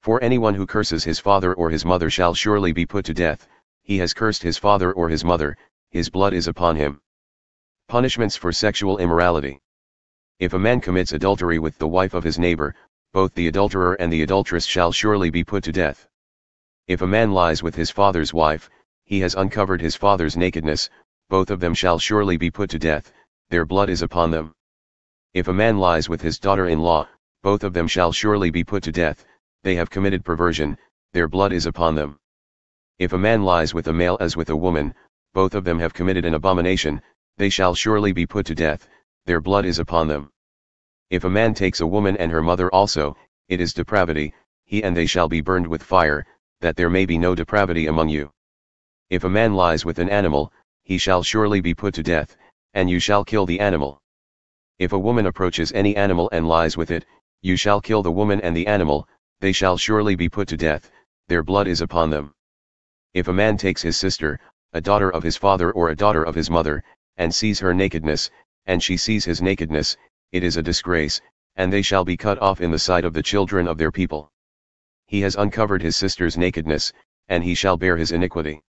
For anyone who curses his father or his mother shall surely be put to death, he has cursed his father or his mother, his blood is upon him. Punishments for sexual immorality. If a man commits adultery with the wife of his neighbor, both the adulterer and the adulteress shall surely be put to death. If a man lies with his father's wife, he has uncovered his father's nakedness, both of them shall surely be put to death, their blood is upon them. If a man lies with his daughter-in-law, both of them shall surely be put to death, they have committed perversion, their blood is upon them. If a man lies with a male as with a woman, both of them have committed an abomination, they shall surely be put to death, their blood is upon them. If a man takes a woman and her mother also, it is depravity, he and they shall be burned with fire, that there may be no depravity among you. If a man lies with an animal, he shall surely be put to death, and you shall kill the animal. If a woman approaches any animal and lies with it, you shall kill the woman and the animal, they shall surely be put to death, their blood is upon them. If a man takes his sister, a daughter of his father or a daughter of his mother, and sees her nakedness, and she sees his nakedness, it is a disgrace, and they shall be cut off in the sight of the children of their people. He has uncovered his sister's nakedness, and he shall bear his iniquity.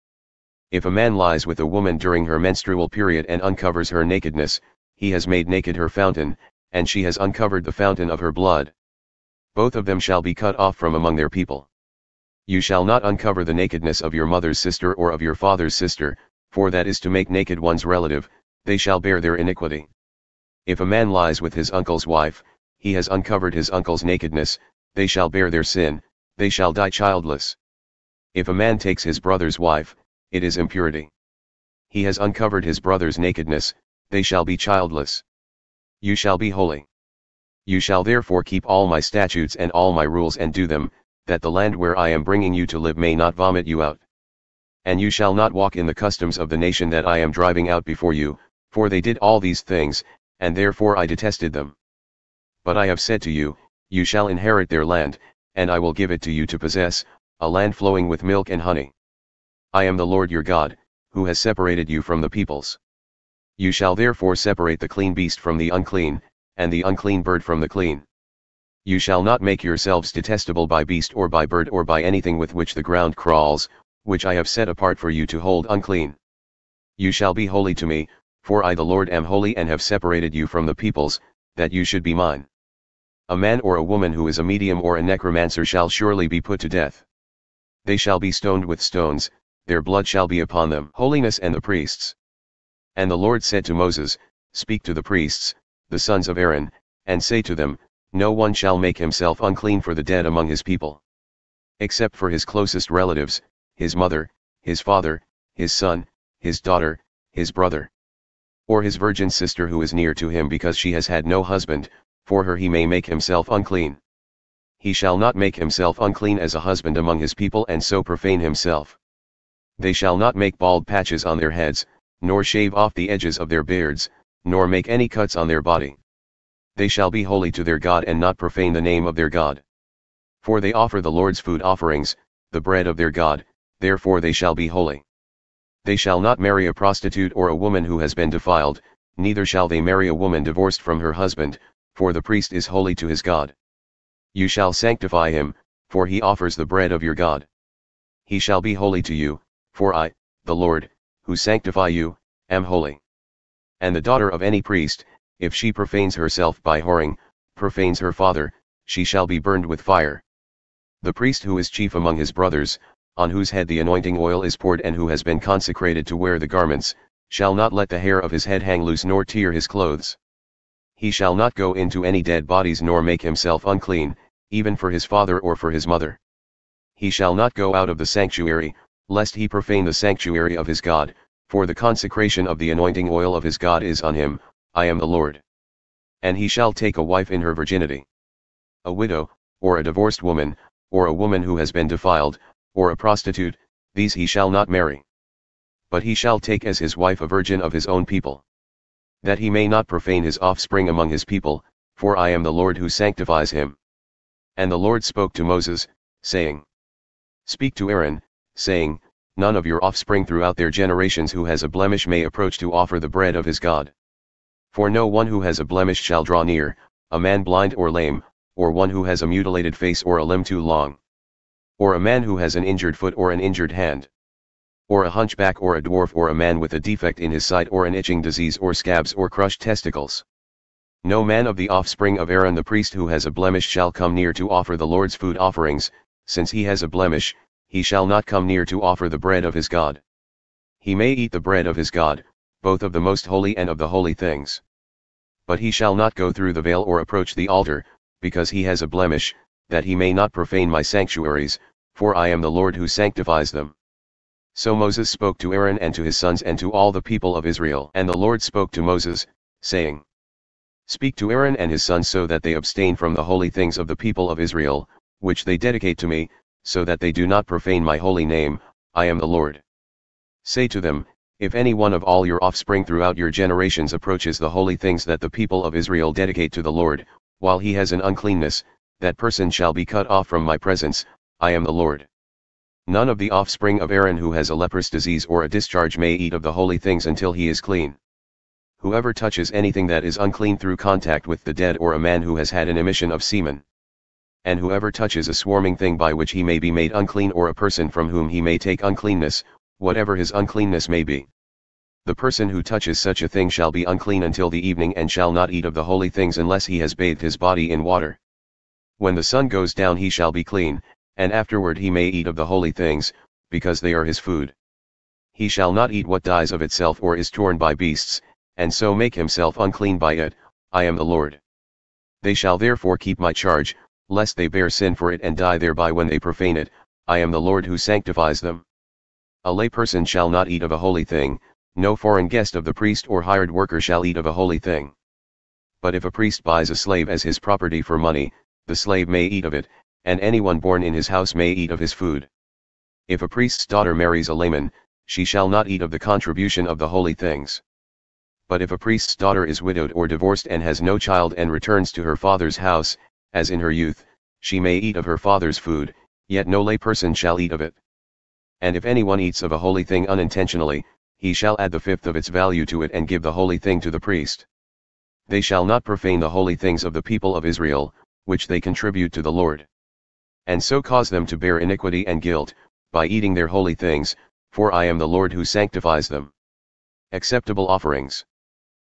If a man lies with a woman during her menstrual period and uncovers her nakedness, he has made naked her fountain, and she has uncovered the fountain of her blood. Both of them shall be cut off from among their people. You shall not uncover the nakedness of your mother's sister or of your father's sister, for that is to make naked one's relative, they shall bear their iniquity. If a man lies with his uncle's wife, he has uncovered his uncle's nakedness, they shall bear their sin, they shall die childless. If a man takes his brother's wife, it is impurity. He has uncovered his brother's nakedness, they shall be childless. You shall be holy. You shall therefore keep all my statutes and all my rules and do them, that the land where I am bringing you to live may not vomit you out. And you shall not walk in the customs of the nation that I am driving out before you, for they did all these things, and therefore I detested them. But I have said to you, you shall inherit their land, and I will give it to you to possess, a land flowing with milk and honey. I am the Lord your God, who has separated you from the peoples. You shall therefore separate the clean beast from the unclean, and the unclean bird from the clean. You shall not make yourselves detestable by beast or by bird or by anything with which the ground crawls, which I have set apart for you to hold unclean. You shall be holy to me, for I the Lord am holy and have separated you from the peoples, that you should be mine. A man or a woman who is a medium or a necromancer shall surely be put to death. They shall be stoned with stones, their blood shall be upon them. Holiness and the priests. And the Lord said to Moses, Speak to the priests, the sons of Aaron, and say to them, No one shall make himself unclean for the dead among his people. Except for his closest relatives, his mother, his father, his son, his daughter, his brother, or his virgin sister who is near to him because she has had no husband, for her he may make himself unclean. He shall not make himself unclean as a husband among his people and so profane himself. They shall not make bald patches on their heads, nor shave off the edges of their beards, nor make any cuts on their body. They shall be holy to their God and not profane the name of their God. For they offer the Lord's food offerings, the bread of their God, therefore they shall be holy. They shall not marry a prostitute or a woman who has been defiled, neither shall they marry a woman divorced from her husband, for the priest is holy to his God. You shall sanctify him, for he offers the bread of your God. He shall be holy to you, for I, the Lord, who sanctify you, am holy. And the daughter of any priest, if she profanes herself by whoring, profanes her father, she shall be burned with fire. The priest who is chief among his brothers, on whose head the anointing oil is poured and who has been consecrated to wear the garments, shall not let the hair of his head hang loose nor tear his clothes. He shall not go into any dead bodies nor make himself unclean, even for his father or for his mother. He shall not go out of the sanctuary, lest he profane the sanctuary of his God, for the consecration of the anointing oil of his God is on him, I am the Lord. And he shall take a wife in her virginity. A widow, or a divorced woman, or a woman who has been defiled, or a prostitute, these he shall not marry. But he shall take as his wife a virgin of his own people. That he may not profane his offspring among his people, for I am the Lord who sanctifies him. And the Lord spoke to Moses, saying, Speak to Aaron, saying, None of your offspring throughout their generations who has a blemish may approach to offer the bread of his God. For no one who has a blemish shall draw near, a man blind or lame, or one who has a mutilated face or a limb too long, or a man who has an injured foot or an injured hand, or a hunchback or a dwarf or a man with a defect in his sight or an itching disease or scabs or crushed testicles. No man of the offspring of Aaron the priest who has a blemish shall come near to offer the Lord's food offerings, since he has a blemish, he shall not come near to offer the bread of his God. He may eat the bread of his God, both of the most holy and of the holy things. But he shall not go through the veil or approach the altar, because he has a blemish, that he may not profane my sanctuaries, for I am the Lord who sanctifies them. So Moses spoke to Aaron and to his sons and to all the people of Israel. And the Lord spoke to Moses, saying, Speak to Aaron and his sons so that they abstain from the holy things of the people of Israel, which they dedicate to me, so that they do not profane my holy name, I am the Lord. Say to them, If any one of all your offspring throughout your generations approaches the holy things that the people of Israel dedicate to the Lord, while he has an uncleanness, that person shall be cut off from my presence, I am the Lord. None of the offspring of Aaron who has a leprous disease or a discharge may eat of the holy things until he is clean. Whoever touches anything that is unclean through contact with the dead or a man who has had an emission of semen. And whoever touches a swarming thing by which he may be made unclean or a person from whom he may take uncleanness, whatever his uncleanness may be. The person who touches such a thing shall be unclean until the evening and shall not eat of the holy things unless he has bathed his body in water. When the sun goes down he shall be clean, and afterward he may eat of the holy things, because they are his food. He shall not eat what dies of itself or is torn by beasts, and so make himself unclean by it. I am the Lord. They shall therefore keep my charge, lest they bear sin for it and die thereby when they profane it. I am the Lord who sanctifies them. A layperson shall not eat of a holy thing, no foreign guest of the priest or hired worker shall eat of a holy thing. But if a priest buys a slave as his property for money, the slave may eat of it, and anyone born in his house may eat of his food. If a priest's daughter marries a layman, she shall not eat of the contribution of the holy things. But if a priest's daughter is widowed or divorced and has no child and returns to her father's house, as in her youth, she may eat of her father's food, yet no layperson shall eat of it. And if anyone eats of a holy thing unintentionally, he shall add the fifth of its value to it and give the holy thing to the priest. They shall not profane the holy things of the people of Israel, which they contribute to the Lord. And so cause them to bear iniquity and guilt, by eating their holy things, for I am the Lord who sanctifies them. Acceptable offerings.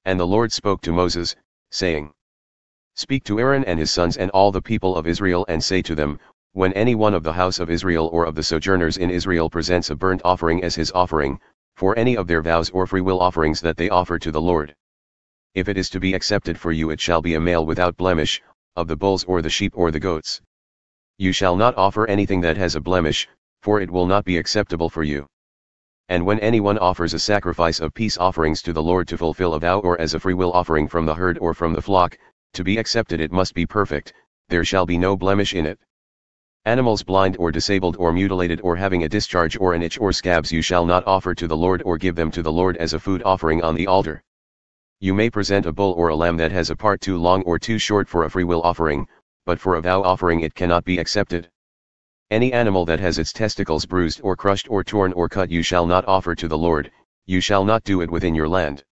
And the Lord spoke to Moses, saying, Speak to Aaron and his sons and all the people of Israel and say to them, when any one of the house of Israel or of the sojourners in Israel presents a burnt offering as his offering, for any of their vows or freewill offerings that they offer to the Lord. If it is to be accepted for you it shall be a male without blemish, of the bulls or the sheep or the goats. You shall not offer anything that has a blemish, for it will not be acceptable for you. And when anyone offers a sacrifice of peace offerings to the Lord to fulfill a vow or as a freewill offering from the herd or from the flock, to be accepted it must be perfect, there shall be no blemish in it. Animals blind or disabled or mutilated or having a discharge or an itch or scabs you shall not offer to the Lord or give them to the Lord as a food offering on the altar. You may present a bull or a lamb that has a part too long or too short for a freewill offering, but for a vow offering it cannot be accepted. Any animal that has its testicles bruised or crushed or torn or cut you shall not offer to the Lord, you shall not do it within your land.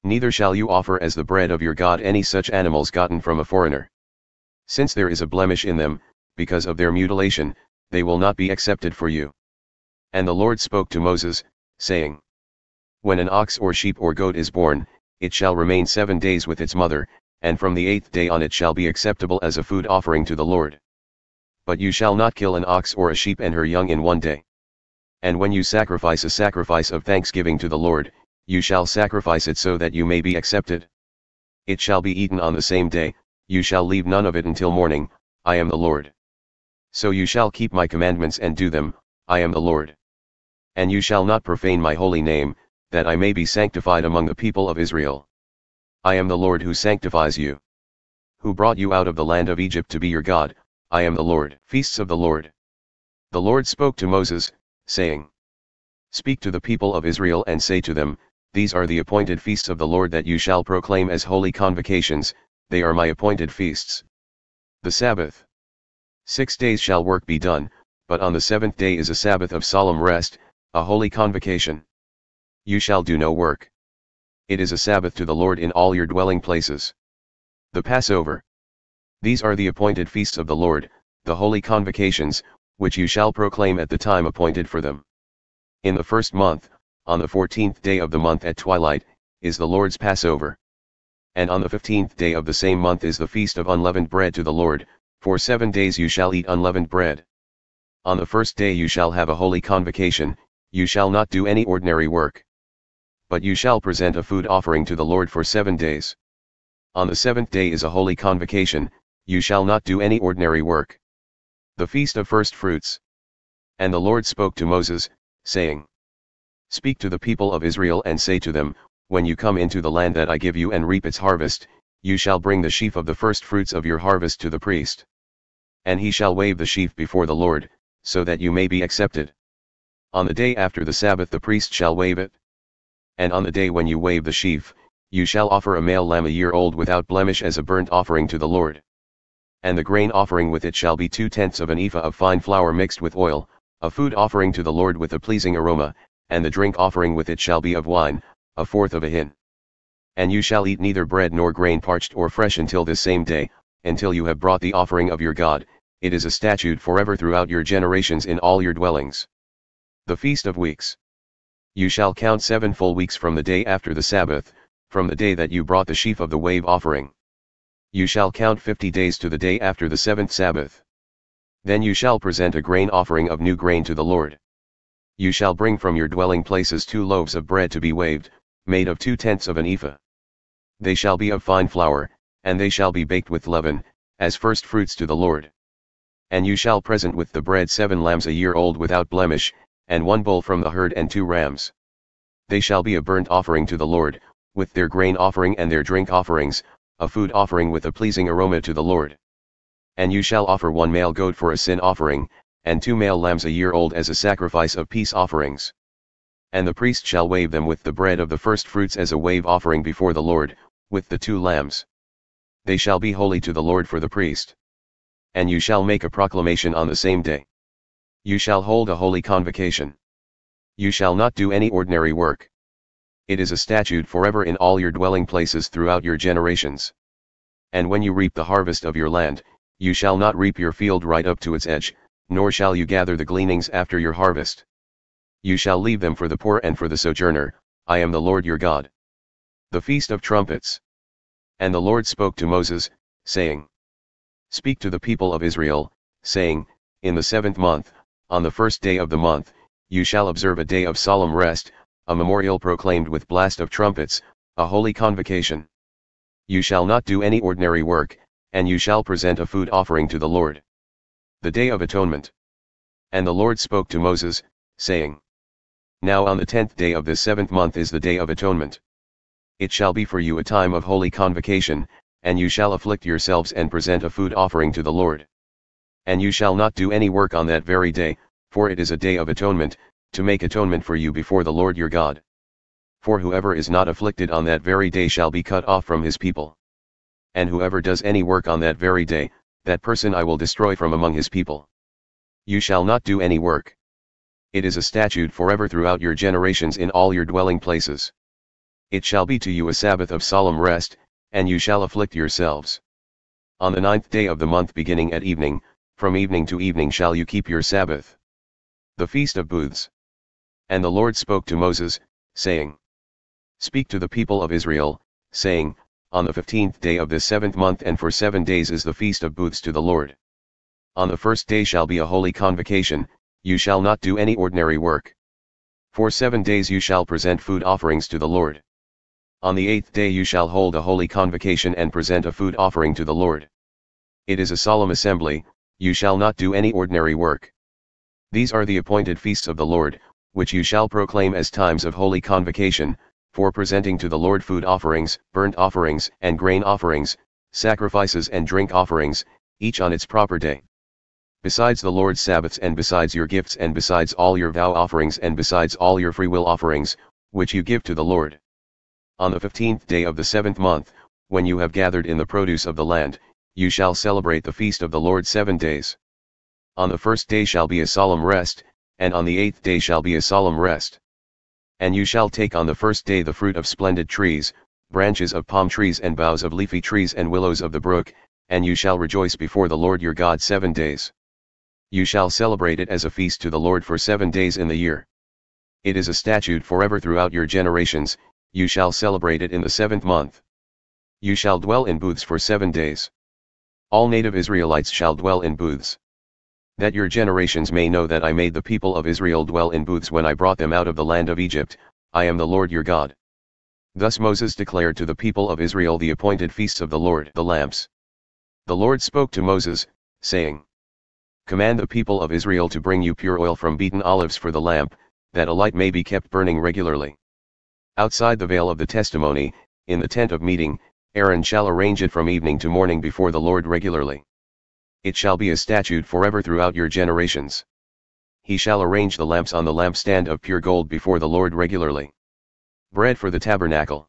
Neither shall you offer as the bread of your God any such animals gotten from a foreigner. Since there is a blemish in them, because of their mutilation, they will not be accepted for you. And the Lord spoke to Moses, saying, When an ox or sheep or goat is born, it shall remain 7 days with its mother, and from the 8th day on it shall be acceptable as a food offering to the Lord. But you shall not kill an ox or a sheep and her young in 1 day. And when you sacrifice a sacrifice of thanksgiving to the Lord, you shall sacrifice it so that you may be accepted. It shall be eaten on the same day, you shall leave none of it until morning. I am the Lord. So you shall keep my commandments and do them. I am the Lord. And you shall not profane my holy name, that I may be sanctified among the people of Israel. I am the Lord who sanctifies you, who brought you out of the land of Egypt to be your God. I am the Lord. Feasts of the Lord. The Lord spoke to Moses, saying, Speak to the people of Israel and say to them, These are the appointed feasts of the Lord that you shall proclaim as holy convocations, they are my appointed feasts. The Sabbath. 6 days shall work be done, but on the 7th day is a Sabbath of solemn rest, a holy convocation. You shall do no work. It is a Sabbath to the Lord in all your dwelling places. The Passover. These are the appointed feasts of the Lord, the holy convocations, which you shall proclaim at the time appointed for them. In the 1st month, on the 14th day of the month at twilight, is the Lord's Passover. And on the 15th day of the same month is the feast of unleavened bread to the Lord, for 7 days you shall eat unleavened bread. On the 1st day you shall have a holy convocation, you shall not do any ordinary work. But you shall present a food offering to the Lord for 7 days. On the 7th day is a holy convocation, you shall not do any ordinary work. The Feast of First Fruits. And the Lord spoke to Moses, saying, Speak to the people of Israel and say to them, When you come into the land that I give you and reap its harvest, you shall bring the sheaf of the first fruits of your harvest to the priest. And he shall wave the sheaf before the Lord, so that you may be accepted. On the day after the Sabbath the priest shall wave it. And on the day when you wave the sheaf, you shall offer a male lamb a year old without blemish as a burnt offering to the Lord. And the grain offering with it shall be 2/10 of an ephah of fine flour mixed with oil, a food offering to the Lord with a pleasing aroma, and the drink offering with it shall be of wine, 1/4 of a hin. And you shall eat neither bread nor grain parched or fresh until this same day, until you have brought the offering of your God. It is a statute forever throughout your generations in all your dwellings. The Feast of Weeks. You shall count 7 full weeks from the day after the Sabbath, from the day that you brought the sheaf of the wave offering. You shall count 50 days to the day after the 7th Sabbath. Then you shall present a grain offering of new grain to the Lord. You shall bring from your dwelling places 2 loaves of bread to be waved, made of 2/10 of an ephah. They shall be of fine flour, and they shall be baked with leaven, as first fruits to the Lord. And you shall present with the bread 7 lambs a year old without blemish, and 1 bull from the herd and 2 rams. They shall be a burnt offering to the Lord, with their grain offering and their drink offerings, a food offering with a pleasing aroma to the Lord. And you shall offer 1 male goat for a sin offering, and 2 male lambs a year old as a sacrifice of peace offerings. And the priest shall wave them with the bread of the first fruits as a wave offering before the Lord, with the 2 lambs. They shall be holy to the Lord for the priest. And you shall make a proclamation on the same day. You shall hold a holy convocation. You shall not do any ordinary work. It is a statute forever in all your dwelling places throughout your generations. And when you reap the harvest of your land, you shall not reap your field right up to its edge, nor shall you gather the gleanings after your harvest. You shall leave them for the poor and for the sojourner. I am the Lord your God. The Feast of Trumpets. And the Lord spoke to Moses, saying, Speak to the people of Israel, saying, In the 7th month, on the 1st day of the month, you shall observe a day of solemn rest, a memorial proclaimed with blast of trumpets, a holy convocation. You shall not do any ordinary work, and you shall present a food offering to the Lord. The Day of Atonement. And the Lord spoke to Moses, saying, Now on the 10th day of this 7th month is the Day of Atonement. It shall be for you a time of holy convocation, and you shall afflict yourselves and present a food offering to the Lord. And you shall not do any work on that very day, for it is a day of atonement, to make atonement for you before the Lord your God. For whoever is not afflicted on that very day shall be cut off from his people. And whoever does any work on that very day, that person I will destroy from among his people. You shall not do any work. It is a statute forever throughout your generations in all your dwelling places. It shall be to you a Sabbath of solemn rest, and you shall afflict yourselves. On the 9th day of the month beginning at evening, from evening to evening shall you keep your Sabbath. The Feast of Booths. And the Lord spoke to Moses, saying, Speak to the people of Israel, saying, On the 15th day of this 7th month and for 7 days is the Feast of Booths to the Lord. On the 1st day shall be a holy convocation, you shall not do any ordinary work. For 7 days you shall present food offerings to the Lord. On the 8th day you shall hold a holy convocation and present a food offering to the Lord. It is a solemn assembly, you shall not do any ordinary work. These are the appointed feasts of the Lord, which you shall proclaim as times of holy convocation, for presenting to the Lord food offerings, burnt offerings and grain offerings, sacrifices and drink offerings, each on its proper day. Besides the Lord's Sabbaths and besides your gifts and besides all your vow offerings and besides all your freewill offerings, which you give to the Lord. On the 15th day of the 7th month, when you have gathered in the produce of the land, you shall celebrate the feast of the Lord 7 days. On the 1st day shall be a solemn rest, and on the 8th day shall be a solemn rest. And you shall take on the 1st day the fruit of splendid trees, branches of palm trees and boughs of leafy trees and willows of the brook, and you shall rejoice before the Lord your God 7 days. You shall celebrate it as a feast to the Lord for 7 days in the year. It is a statute forever throughout your generations, you shall celebrate it in the 7th month. You shall dwell in booths for 7 days. All native Israelites shall dwell in booths. That your generations may know that I made the people of Israel dwell in booths when I brought them out of the land of Egypt, I am the Lord your God. Thus Moses declared to the people of Israel the appointed feasts of the Lord, the lamps. The Lord spoke to Moses, saying, Command the people of Israel to bring you pure oil from beaten olives for the lamp, that a light may be kept burning regularly. Outside the veil of the testimony, in the tent of meeting, Aaron shall arrange it from evening to morning before the Lord regularly. It shall be a statute forever throughout your generations. He shall arrange the lamps on the lampstand of pure gold before the Lord regularly. Bread for the tabernacle.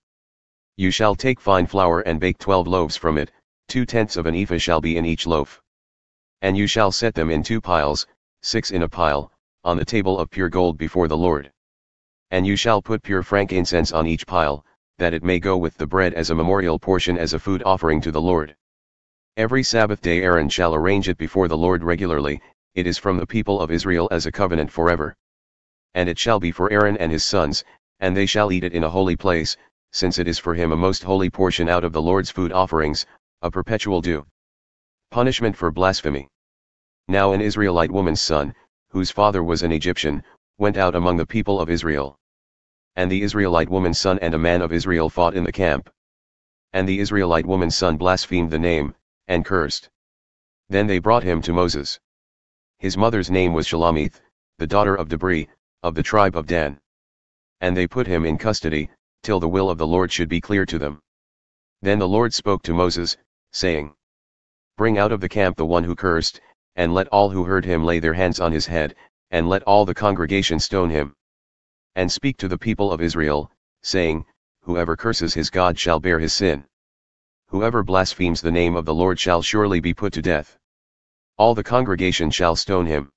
You shall take fine flour and bake 12 loaves from it, 2/10 of an ephah shall be in each loaf. And you shall set them in 2 piles, 6 in a pile, on the table of pure gold before the Lord. And you shall put pure frankincense on each pile, that it may go with the bread as a memorial portion as a food offering to the Lord. Every Sabbath day Aaron shall arrange it before the Lord regularly, it is from the people of Israel as a covenant forever. And it shall be for Aaron and his sons, and they shall eat it in a holy place, since it is for him a most holy portion out of the Lord's food offerings, a perpetual due. Punishment for blasphemy. Now an Israelite woman's son, whose father was an Egyptian, went out among the people of Israel. And the Israelite woman's son and a man of Israel fought in the camp. And the Israelite woman's son blasphemed the name, and cursed. Then they brought him to Moses. His mother's name was Shelomith, the daughter of Debri, of the tribe of Dan. And they put him in custody, till the will of the Lord should be clear to them. Then the Lord spoke to Moses, saying, Bring out of the camp the one who cursed, and let all who heard him lay their hands on his head, and let all the congregation stone him. And speak to the people of Israel, saying, Whoever curses his God shall bear his sin. Whoever blasphemes the name of the Lord shall surely be put to death. All the congregation shall stone him.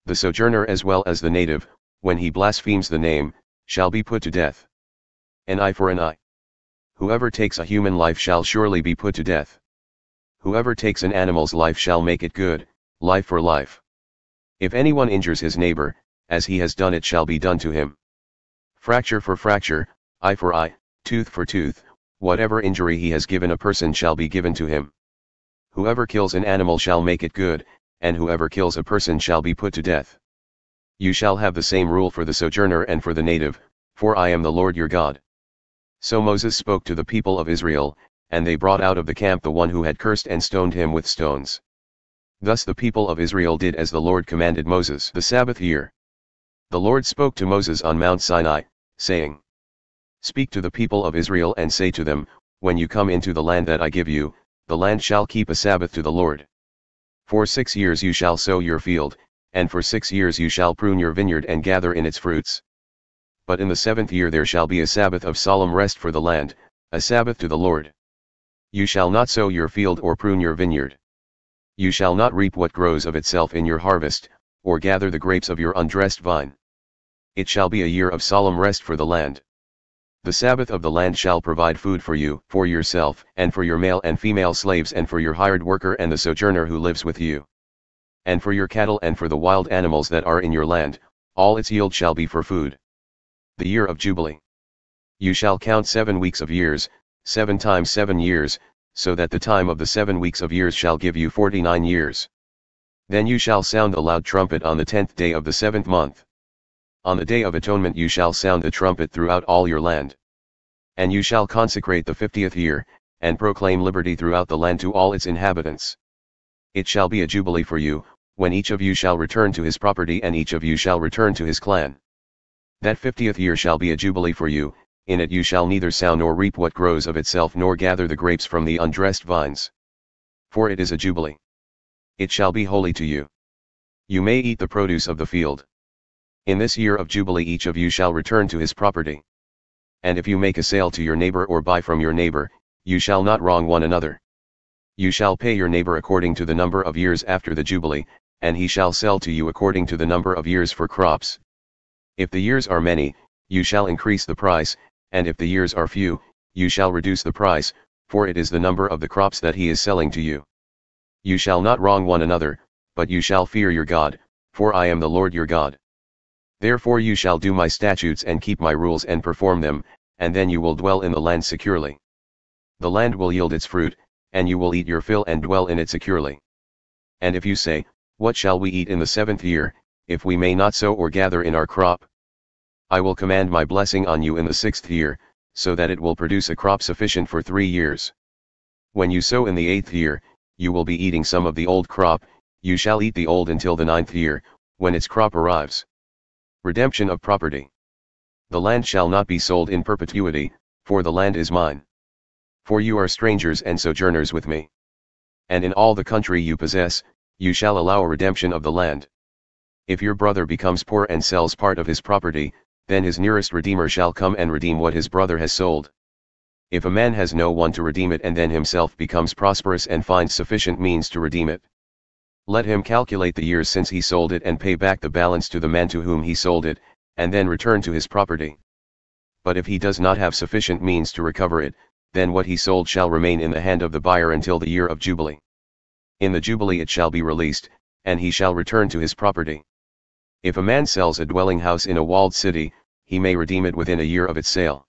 The sojourner as well as the native, when he blasphemes the name, shall be put to death. An eye for an eye. Whoever takes a human life shall surely be put to death. Whoever takes an animal's life shall make it good, life for life. If anyone injures his neighbor, as he has done it shall be done to him. Fracture for fracture, eye for eye, tooth for tooth, whatever injury he has given a person shall be given to him. Whoever kills an animal shall make it good, and whoever kills a person shall be put to death. You shall have the same rule for the sojourner and for the native, for I am the Lord your God. So Moses spoke to the people of Israel, and they brought out of the camp the one who had cursed and stoned him with stones. Thus the people of Israel did as the Lord commanded Moses. The Sabbath year. The Lord spoke to Moses on Mount Sinai, saying, Speak to the people of Israel and say to them, When you come into the land that I give you, the land shall keep a Sabbath to the Lord. For 6 years you shall sow your field, and for 6 years you shall prune your vineyard and gather in its fruits. But in the 7th year there shall be a Sabbath of solemn rest for the land, a Sabbath to the Lord. You shall not sow your field or prune your vineyard. You shall not reap what grows of itself in your harvest, or gather the grapes of your undressed vine. It shall be a year of solemn rest for the land. The Sabbath of the land shall provide food for you, for yourself, and for your male and female slaves, and for your hired worker and the sojourner who lives with you. And for your cattle and for the wild animals that are in your land, all its yield shall be for food. The year of Jubilee. You shall count 7 weeks of years, 7 times 7 years, so that the time of the 7 weeks of years shall give you 49 years. Then you shall sound the loud trumpet on the 10th day of the 7th month. On the day of atonement you shall sound the trumpet throughout all your land. And you shall consecrate the 50th year, and proclaim liberty throughout the land to all its inhabitants. It shall be a jubilee for you, when each of you shall return to his property and each of you shall return to his clan. That 50th year shall be a jubilee for you, in it you shall neither sow nor reap what grows of itself nor gather the grapes from the undressed vines. For it is a jubilee. It shall be holy to you. You may eat the produce of the field. In this year of Jubilee each of you shall return to his property. And if you make a sale to your neighbor or buy from your neighbor, you shall not wrong one another. You shall pay your neighbor according to the number of years after the Jubilee, and he shall sell to you according to the number of years for crops. If the years are many, you shall increase the price, and if the years are few, you shall reduce the price, for it is the number of the crops that he is selling to you. You shall not wrong one another, but you shall fear your God, for I am the Lord your God. Therefore you shall do my statutes and keep my rules and perform them, and then you will dwell in the land securely. The land will yield its fruit, and you will eat your fill and dwell in it securely. And if you say, What shall we eat in the 7th year, if we may not sow or gather in our crop? I will command my blessing on you in the 6th year, so that it will produce a crop sufficient for 3 years. When you sow in the 8th year, you will be eating some of the old crop, you shall eat the old until the 9th year, when its crop arrives. Redemption of property. The land shall not be sold in perpetuity, for the land is mine. For you are strangers and sojourners with me. And in all the country you possess, you shall allow a redemption of the land. If your brother becomes poor and sells part of his property, then his nearest redeemer shall come and redeem what his brother has sold. If a man has no one to redeem it and then himself becomes prosperous and finds sufficient means to redeem it, let him calculate the years since he sold it and pay back the balance to the man to whom he sold it, and then return to his property. But if he does not have sufficient means to recover it, then what he sold shall remain in the hand of the buyer until the year of Jubilee. In the Jubilee it shall be released, and he shall return to his property. If a man sells a dwelling house in a walled city, he may redeem it within a year of its sale.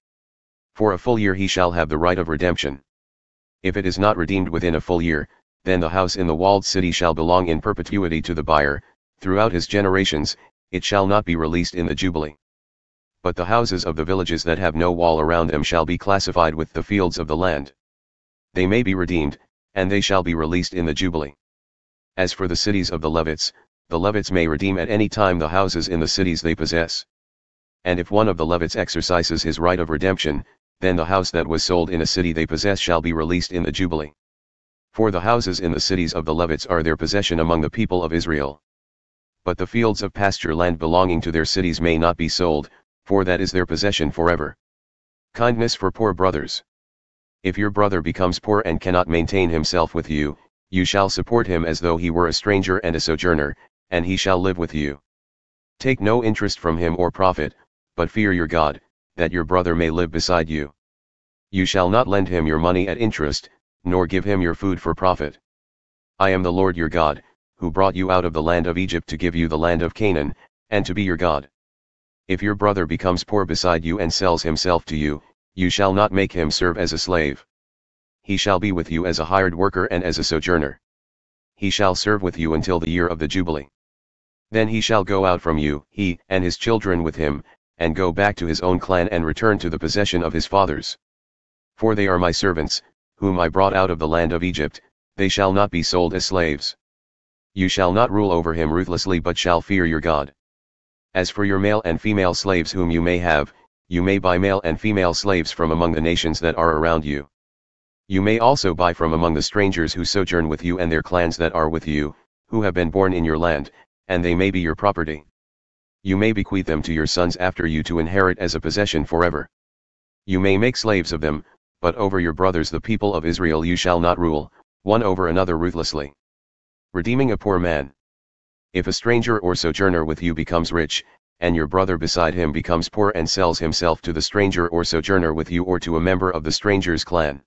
For a full year he shall have the right of redemption. If it is not redeemed within a full year, then the house in the walled city shall belong in perpetuity to the buyer, throughout his generations, it shall not be released in the Jubilee. But the houses of the villages that have no wall around them shall be classified with the fields of the land. They may be redeemed, and they shall be released in the Jubilee. As for the cities of the Levites may redeem at any time the houses in the cities they possess. And if one of the Levites exercises his right of redemption, then the house that was sold in a city they possess shall be released in the Jubilee. For the houses in the cities of the Levites are their possession among the people of Israel. But the fields of pasture land belonging to their cities may not be sold, for that is their possession forever. Kindness for poor brothers. If your brother becomes poor and cannot maintain himself with you, you shall support him as though he were a stranger and a sojourner, and he shall live with you. Take no interest from him or profit, but fear your God, that your brother may live beside you. You shall not lend him your money at interest, nor give him your food for profit. I am the Lord your God, who brought you out of the land of Egypt to give you the land of Canaan, and to be your God. If your brother becomes poor beside you and sells himself to you, you shall not make him serve as a slave. He shall be with you as a hired worker and as a sojourner. He shall serve with you until the year of the Jubilee. Then he shall go out from you, he and his children with him, and go back to his own clan and return to the possession of his fathers. For they are my servants, whom I brought out of the land of Egypt, they shall not be sold as slaves. You shall not rule over him ruthlessly but shall fear your God. As for your male and female slaves whom you may have, you may buy male and female slaves from among the nations that are around you. You may also buy from among the strangers who sojourn with you and their clans that are with you, who have been born in your land, and they may be your property. You may bequeath them to your sons after you to inherit as a possession forever. You may make slaves of them, but over your brothers the people of Israel you shall not rule, one over another ruthlessly. Redeeming a poor man. If a stranger or sojourner with you becomes rich, and your brother beside him becomes poor and sells himself to the stranger or sojourner with you or to a member of the stranger's clan,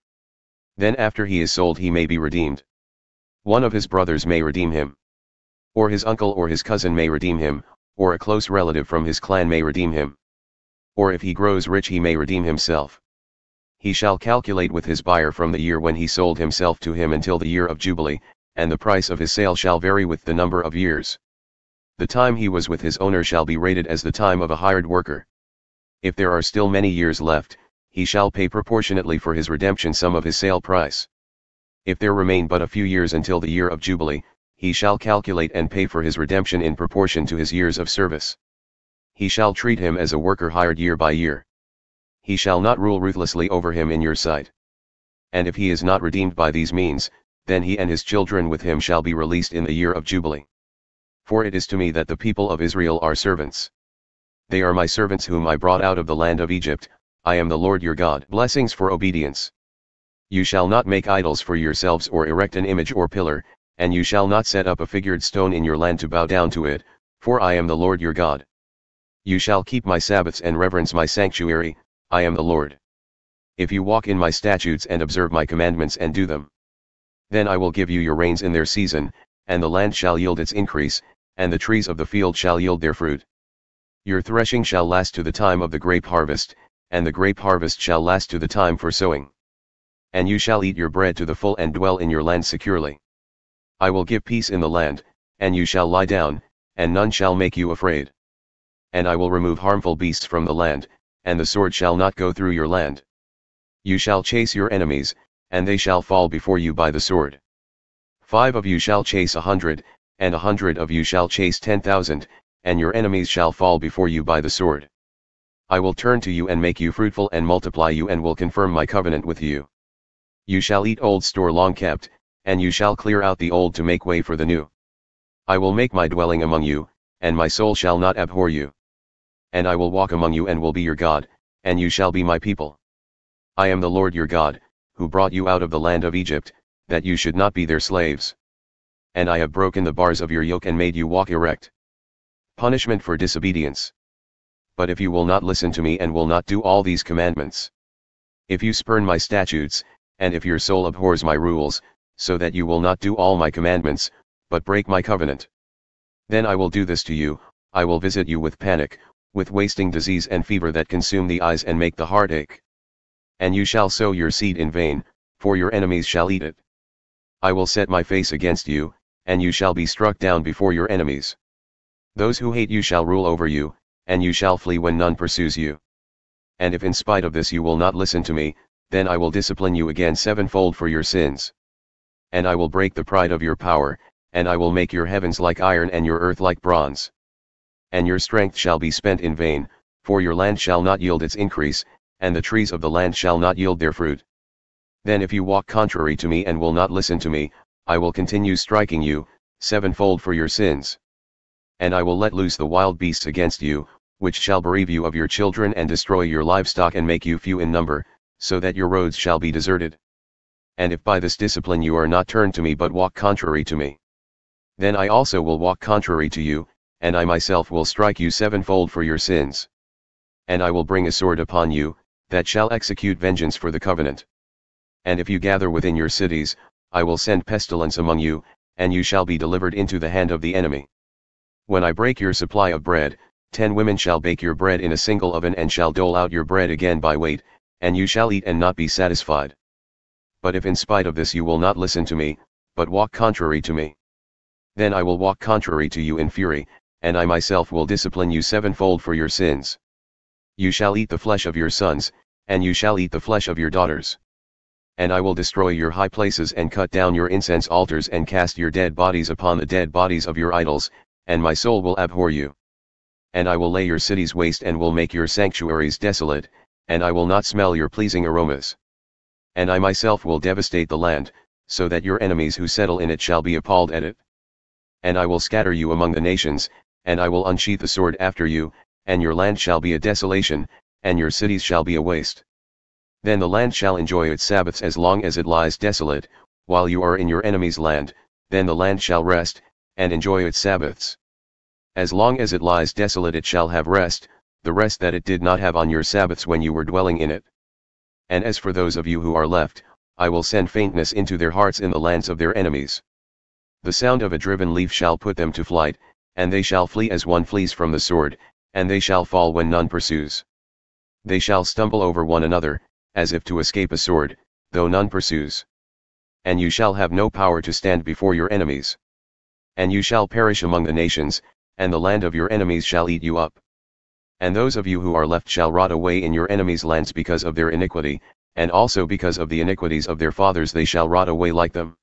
then after he is sold he may be redeemed. One of his brothers may redeem him. Or his uncle or his cousin may redeem him, or a close relative from his clan may redeem him. Or if he grows rich he may redeem himself. He shall calculate with his buyer from the year when he sold himself to him until the year of Jubilee, and the price of his sale shall vary with the number of years. The time he was with his owner shall be rated as the time of a hired worker. If there are still many years left, he shall pay proportionately for his redemption some of his sale price. If there remain but a few years until the year of Jubilee, he shall calculate and pay for his redemption in proportion to his years of service. He shall treat him as a worker hired year by year. He shall not rule ruthlessly over him in your sight. And if he is not redeemed by these means, then he and his children with him shall be released in the year of Jubilee. For it is to me that the people of Israel are servants. They are my servants whom I brought out of the land of Egypt, I am the Lord your God. Blessings for obedience. You shall not make idols for yourselves or erect an image or pillar, and you shall not set up a figured stone in your land to bow down to it, for I am the Lord your God. You shall keep my Sabbaths and reverence my sanctuary, I am the Lord. If you walk in my statutes and observe my commandments and do them, then I will give you your rains in their season, and the land shall yield its increase, and the trees of the field shall yield their fruit. Your threshing shall last to the time of the grape harvest, and the grape harvest shall last to the time for sowing. And you shall eat your bread to the full and dwell in your land securely. I will give peace in the land, and you shall lie down, and none shall make you afraid. And I will remove harmful beasts from the land, and the sword shall not go through your land. You shall chase your enemies, and they shall fall before you by the sword. 5 of you shall chase 100, and 100 of you shall chase 10,000, and your enemies shall fall before you by the sword. I will turn to you and make you fruitful and multiply you and will confirm my covenant with you. You shall eat old store long kept, and you shall clear out the old to make way for the new. I will make my dwelling among you, and my soul shall not abhor you. And I will walk among you and will be your God, and you shall be my people. I am the Lord your God, who brought you out of the land of Egypt, that you should not be their slaves. And I have broken the bars of your yoke and made you walk erect. Punishment for disobedience. But if you will not listen to me and will not do all these commandments, if you spurn my statutes, and if your soul abhors my rules, so that you will not do all my commandments, but break my covenant, then I will do this to you, I will visit you with panic, with wasting disease and fever that consume the eyes and make the heart ache. And you shall sow your seed in vain, for your enemies shall eat it. I will set my face against you, and you shall be struck down before your enemies. Those who hate you shall rule over you, and you shall flee when none pursues you. And if in spite of this you will not listen to me, then I will discipline you again sevenfold for your sins. And I will break the pride of your power, and I will make your heavens like iron and your earth like bronze. And your strength shall be spent in vain, for your land shall not yield its increase, and the trees of the land shall not yield their fruit. Then if you walk contrary to me and will not listen to me, I will continue striking you, sevenfold for your sins. And I will let loose the wild beasts against you, which shall bereave you of your children and destroy your livestock and make you few in number, so that your roads shall be deserted. And if by this discipline you are not turned to me but walk contrary to me, then I also will walk contrary to you, and I myself will strike you sevenfold for your sins. And I will bring a sword upon you, that shall execute vengeance for the covenant. And if you gather within your cities, I will send pestilence among you, and you shall be delivered into the hand of the enemy. When I break your supply of bread, 10 women shall bake your bread in a single oven and shall dole out your bread again by weight, and you shall eat and not be satisfied. But if in spite of this you will not listen to me, but walk contrary to me, then I will walk contrary to you in fury, and I myself will discipline you sevenfold for your sins. You shall eat the flesh of your sons, and you shall eat the flesh of your daughters. And I will destroy your high places and cut down your incense altars and cast your dead bodies upon the dead bodies of your idols, and my soul will abhor you. And I will lay your cities waste and will make your sanctuaries desolate, and I will not smell your pleasing aromas. And I myself will devastate the land, so that your enemies who settle in it shall be appalled at it. And I will scatter you among the nations, and I will unsheath the sword after you, and your land shall be a desolation, and your cities shall be a waste. Then the land shall enjoy its Sabbaths as long as it lies desolate, while you are in your enemy's land, then the land shall rest, and enjoy its Sabbaths. As long as it lies desolate it shall have rest, the rest that it did not have on your Sabbaths when you were dwelling in it. And as for those of you who are left, I will send faintness into their hearts in the lands of their enemies. The sound of a driven leaf shall put them to flight, and they shall flee as one flees from the sword, and they shall fall when none pursues. They shall stumble over one another, as if to escape a sword, though none pursues. And you shall have no power to stand before your enemies. And you shall perish among the nations, and the land of your enemies shall eat you up. And those of you who are left shall rot away in your enemies' lands because of their iniquity, and also because of the iniquities of their fathers they shall rot away like them.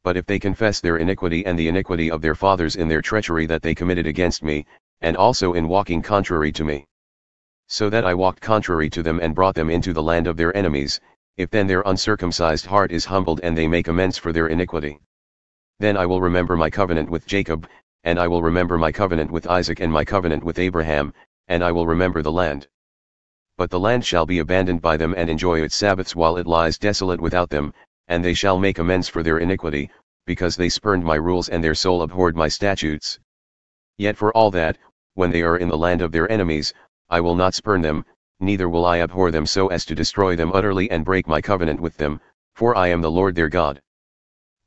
But if they confess their iniquity and the iniquity of their fathers in their treachery that they committed against me, and also in walking contrary to me, so that I walked contrary to them and brought them into the land of their enemies, if then their uncircumcised heart is humbled and they make amends for their iniquity, then I will remember my covenant with Jacob, and I will remember my covenant with Isaac and my covenant with Abraham, and I will remember the land. But the land shall be abandoned by them and enjoy its Sabbaths while it lies desolate without them, and they shall make amends for their iniquity, because they spurned my rules and their soul abhorred my statutes. Yet for all that, when they are in the land of their enemies, I will not spurn them, neither will I abhor them so as to destroy them utterly and break my covenant with them, for I am the Lord their God.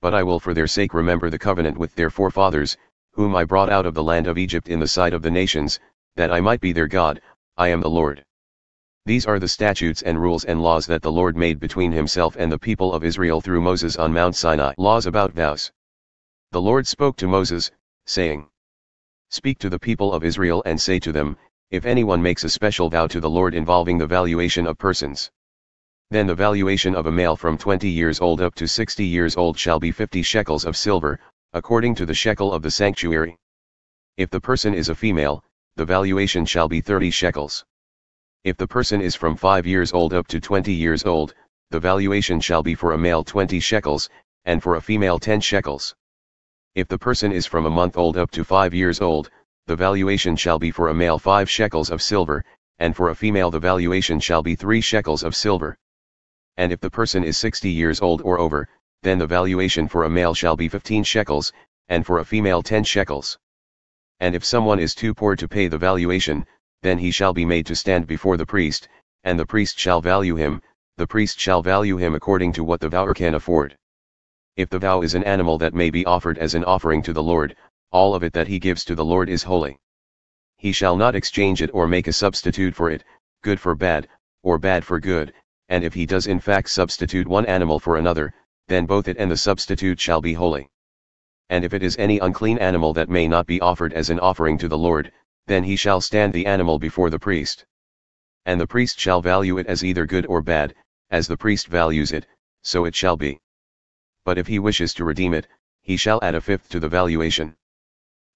But I will for their sake remember the covenant with their forefathers, whom I brought out of the land of Egypt in the sight of the nations, that I might be their God. I am the Lord. These are the statutes and rules and laws that the Lord made between himself and the people of Israel through Moses on Mount Sinai. Laws about vows. The Lord spoke to Moses, saying, "Speak to the people of Israel and say to them, if anyone makes a special vow to the Lord involving the valuation of persons, then the valuation of a male from 20 years old up to 60 years old shall be 50 shekels of silver, according to the shekel of the sanctuary. If the person is a female, the valuation shall be 30 shekels. If the person is from 5 years old up to 20 years old, the valuation shall be for a male 20 shekels, and for a female 10 shekels. If the person is from a month old up to 5 years old, the valuation shall be for a male 5 shekels of silver, and for a female the valuation shall be 3 shekels of silver. And if the person is 60 years old or over, then the valuation for a male shall be 15 shekels, and for a female 10 shekels. And if someone is too poor to pay the valuation, then he shall be made to stand before the priest, and the priest shall value him, the priest shall value him according to what the vower can afford. If the vow is an animal that may be offered as an offering to the Lord, all of it that he gives to the Lord is holy. He shall not exchange it or make a substitute for it, good for bad, or bad for good, and if he does in fact substitute one animal for another, then both it and the substitute shall be holy. And if it is any unclean animal that may not be offered as an offering to the Lord, then he shall stand the animal before the priest. And the priest shall value it as either good or bad, as the priest values it, so it shall be. But if he wishes to redeem it, he shall add a fifth to the valuation.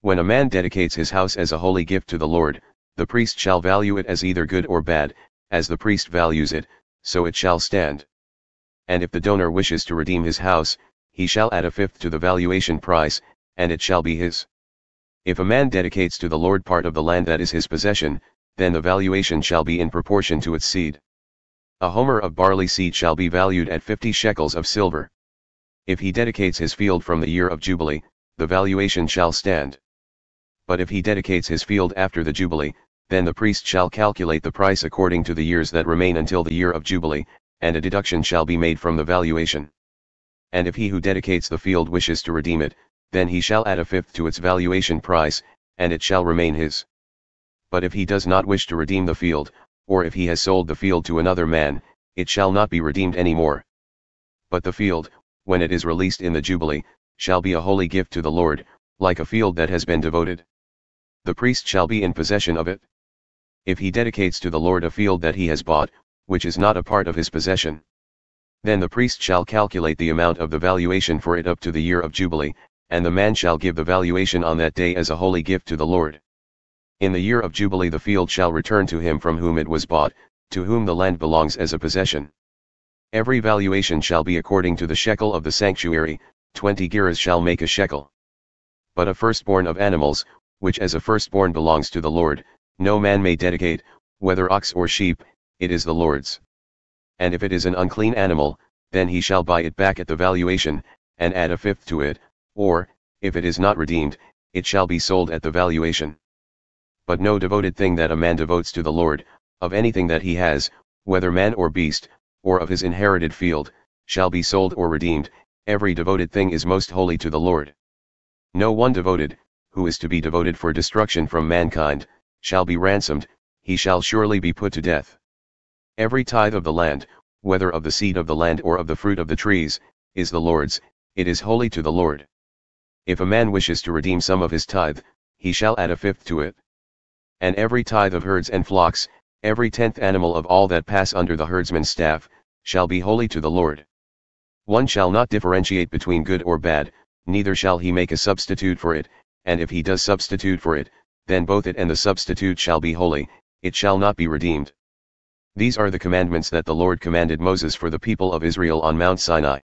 When a man dedicates his house as a holy gift to the Lord, the priest shall value it as either good or bad, as the priest values it, so it shall stand. And if the donor wishes to redeem his house, he shall add a fifth to the valuation price, and it shall be his. If a man dedicates to the Lord part of the land that is his possession, then the valuation shall be in proportion to its seed. A homer of barley seed shall be valued at 50 shekels of silver. If he dedicates his field from the year of Jubilee, the valuation shall stand. But if he dedicates his field after the Jubilee, then the priest shall calculate the price according to the years that remain until the year of Jubilee, and a deduction shall be made from the valuation. And if he who dedicates the field wishes to redeem it, then he shall add a fifth to its valuation price, and it shall remain his. But if he does not wish to redeem the field, or if he has sold the field to another man, it shall not be redeemed any more. But the field, when it is released in the Jubilee, shall be a holy gift to the Lord, like a field that has been devoted. The priest shall be in possession of it. If he dedicates to the Lord a field that he has bought, which is not a part of his possession, then the priest shall calculate the amount of the valuation for it up to the year of Jubilee, and the man shall give the valuation on that day as a holy gift to the Lord. In the year of Jubilee the field shall return to him from whom it was bought, to whom the land belongs as a possession. Every valuation shall be according to the shekel of the sanctuary, 20 gerahs shall make a shekel. But a firstborn of animals, which as a firstborn belongs to the Lord, no man may dedicate, whether ox or sheep, it is the Lord's. And if it is an unclean animal, then he shall buy it back at the valuation, and add a fifth to it, or, if it is not redeemed, it shall be sold at the valuation. But no devoted thing that a man devotes to the Lord, of anything that he has, whether man or beast, or of his inherited field, shall be sold or redeemed. Every devoted thing is most holy to the Lord. No one devoted, who is to be devoted for destruction from mankind, shall be ransomed, he shall surely be put to death. Every tithe of the land, whether of the seed of the land or of the fruit of the trees, is the Lord's, it is holy to the Lord. If a man wishes to redeem some of his tithe, he shall add a fifth to it. And every tithe of herds and flocks, every 10th animal of all that pass under the herdsman's staff, shall be holy to the Lord. One shall not differentiate between good or bad, neither shall he make a substitute for it, and if he does substitute for it, then both it and the substitute shall be holy, it shall not be redeemed. These are the commandments that the Lord commanded Moses for the people of Israel on Mount Sinai.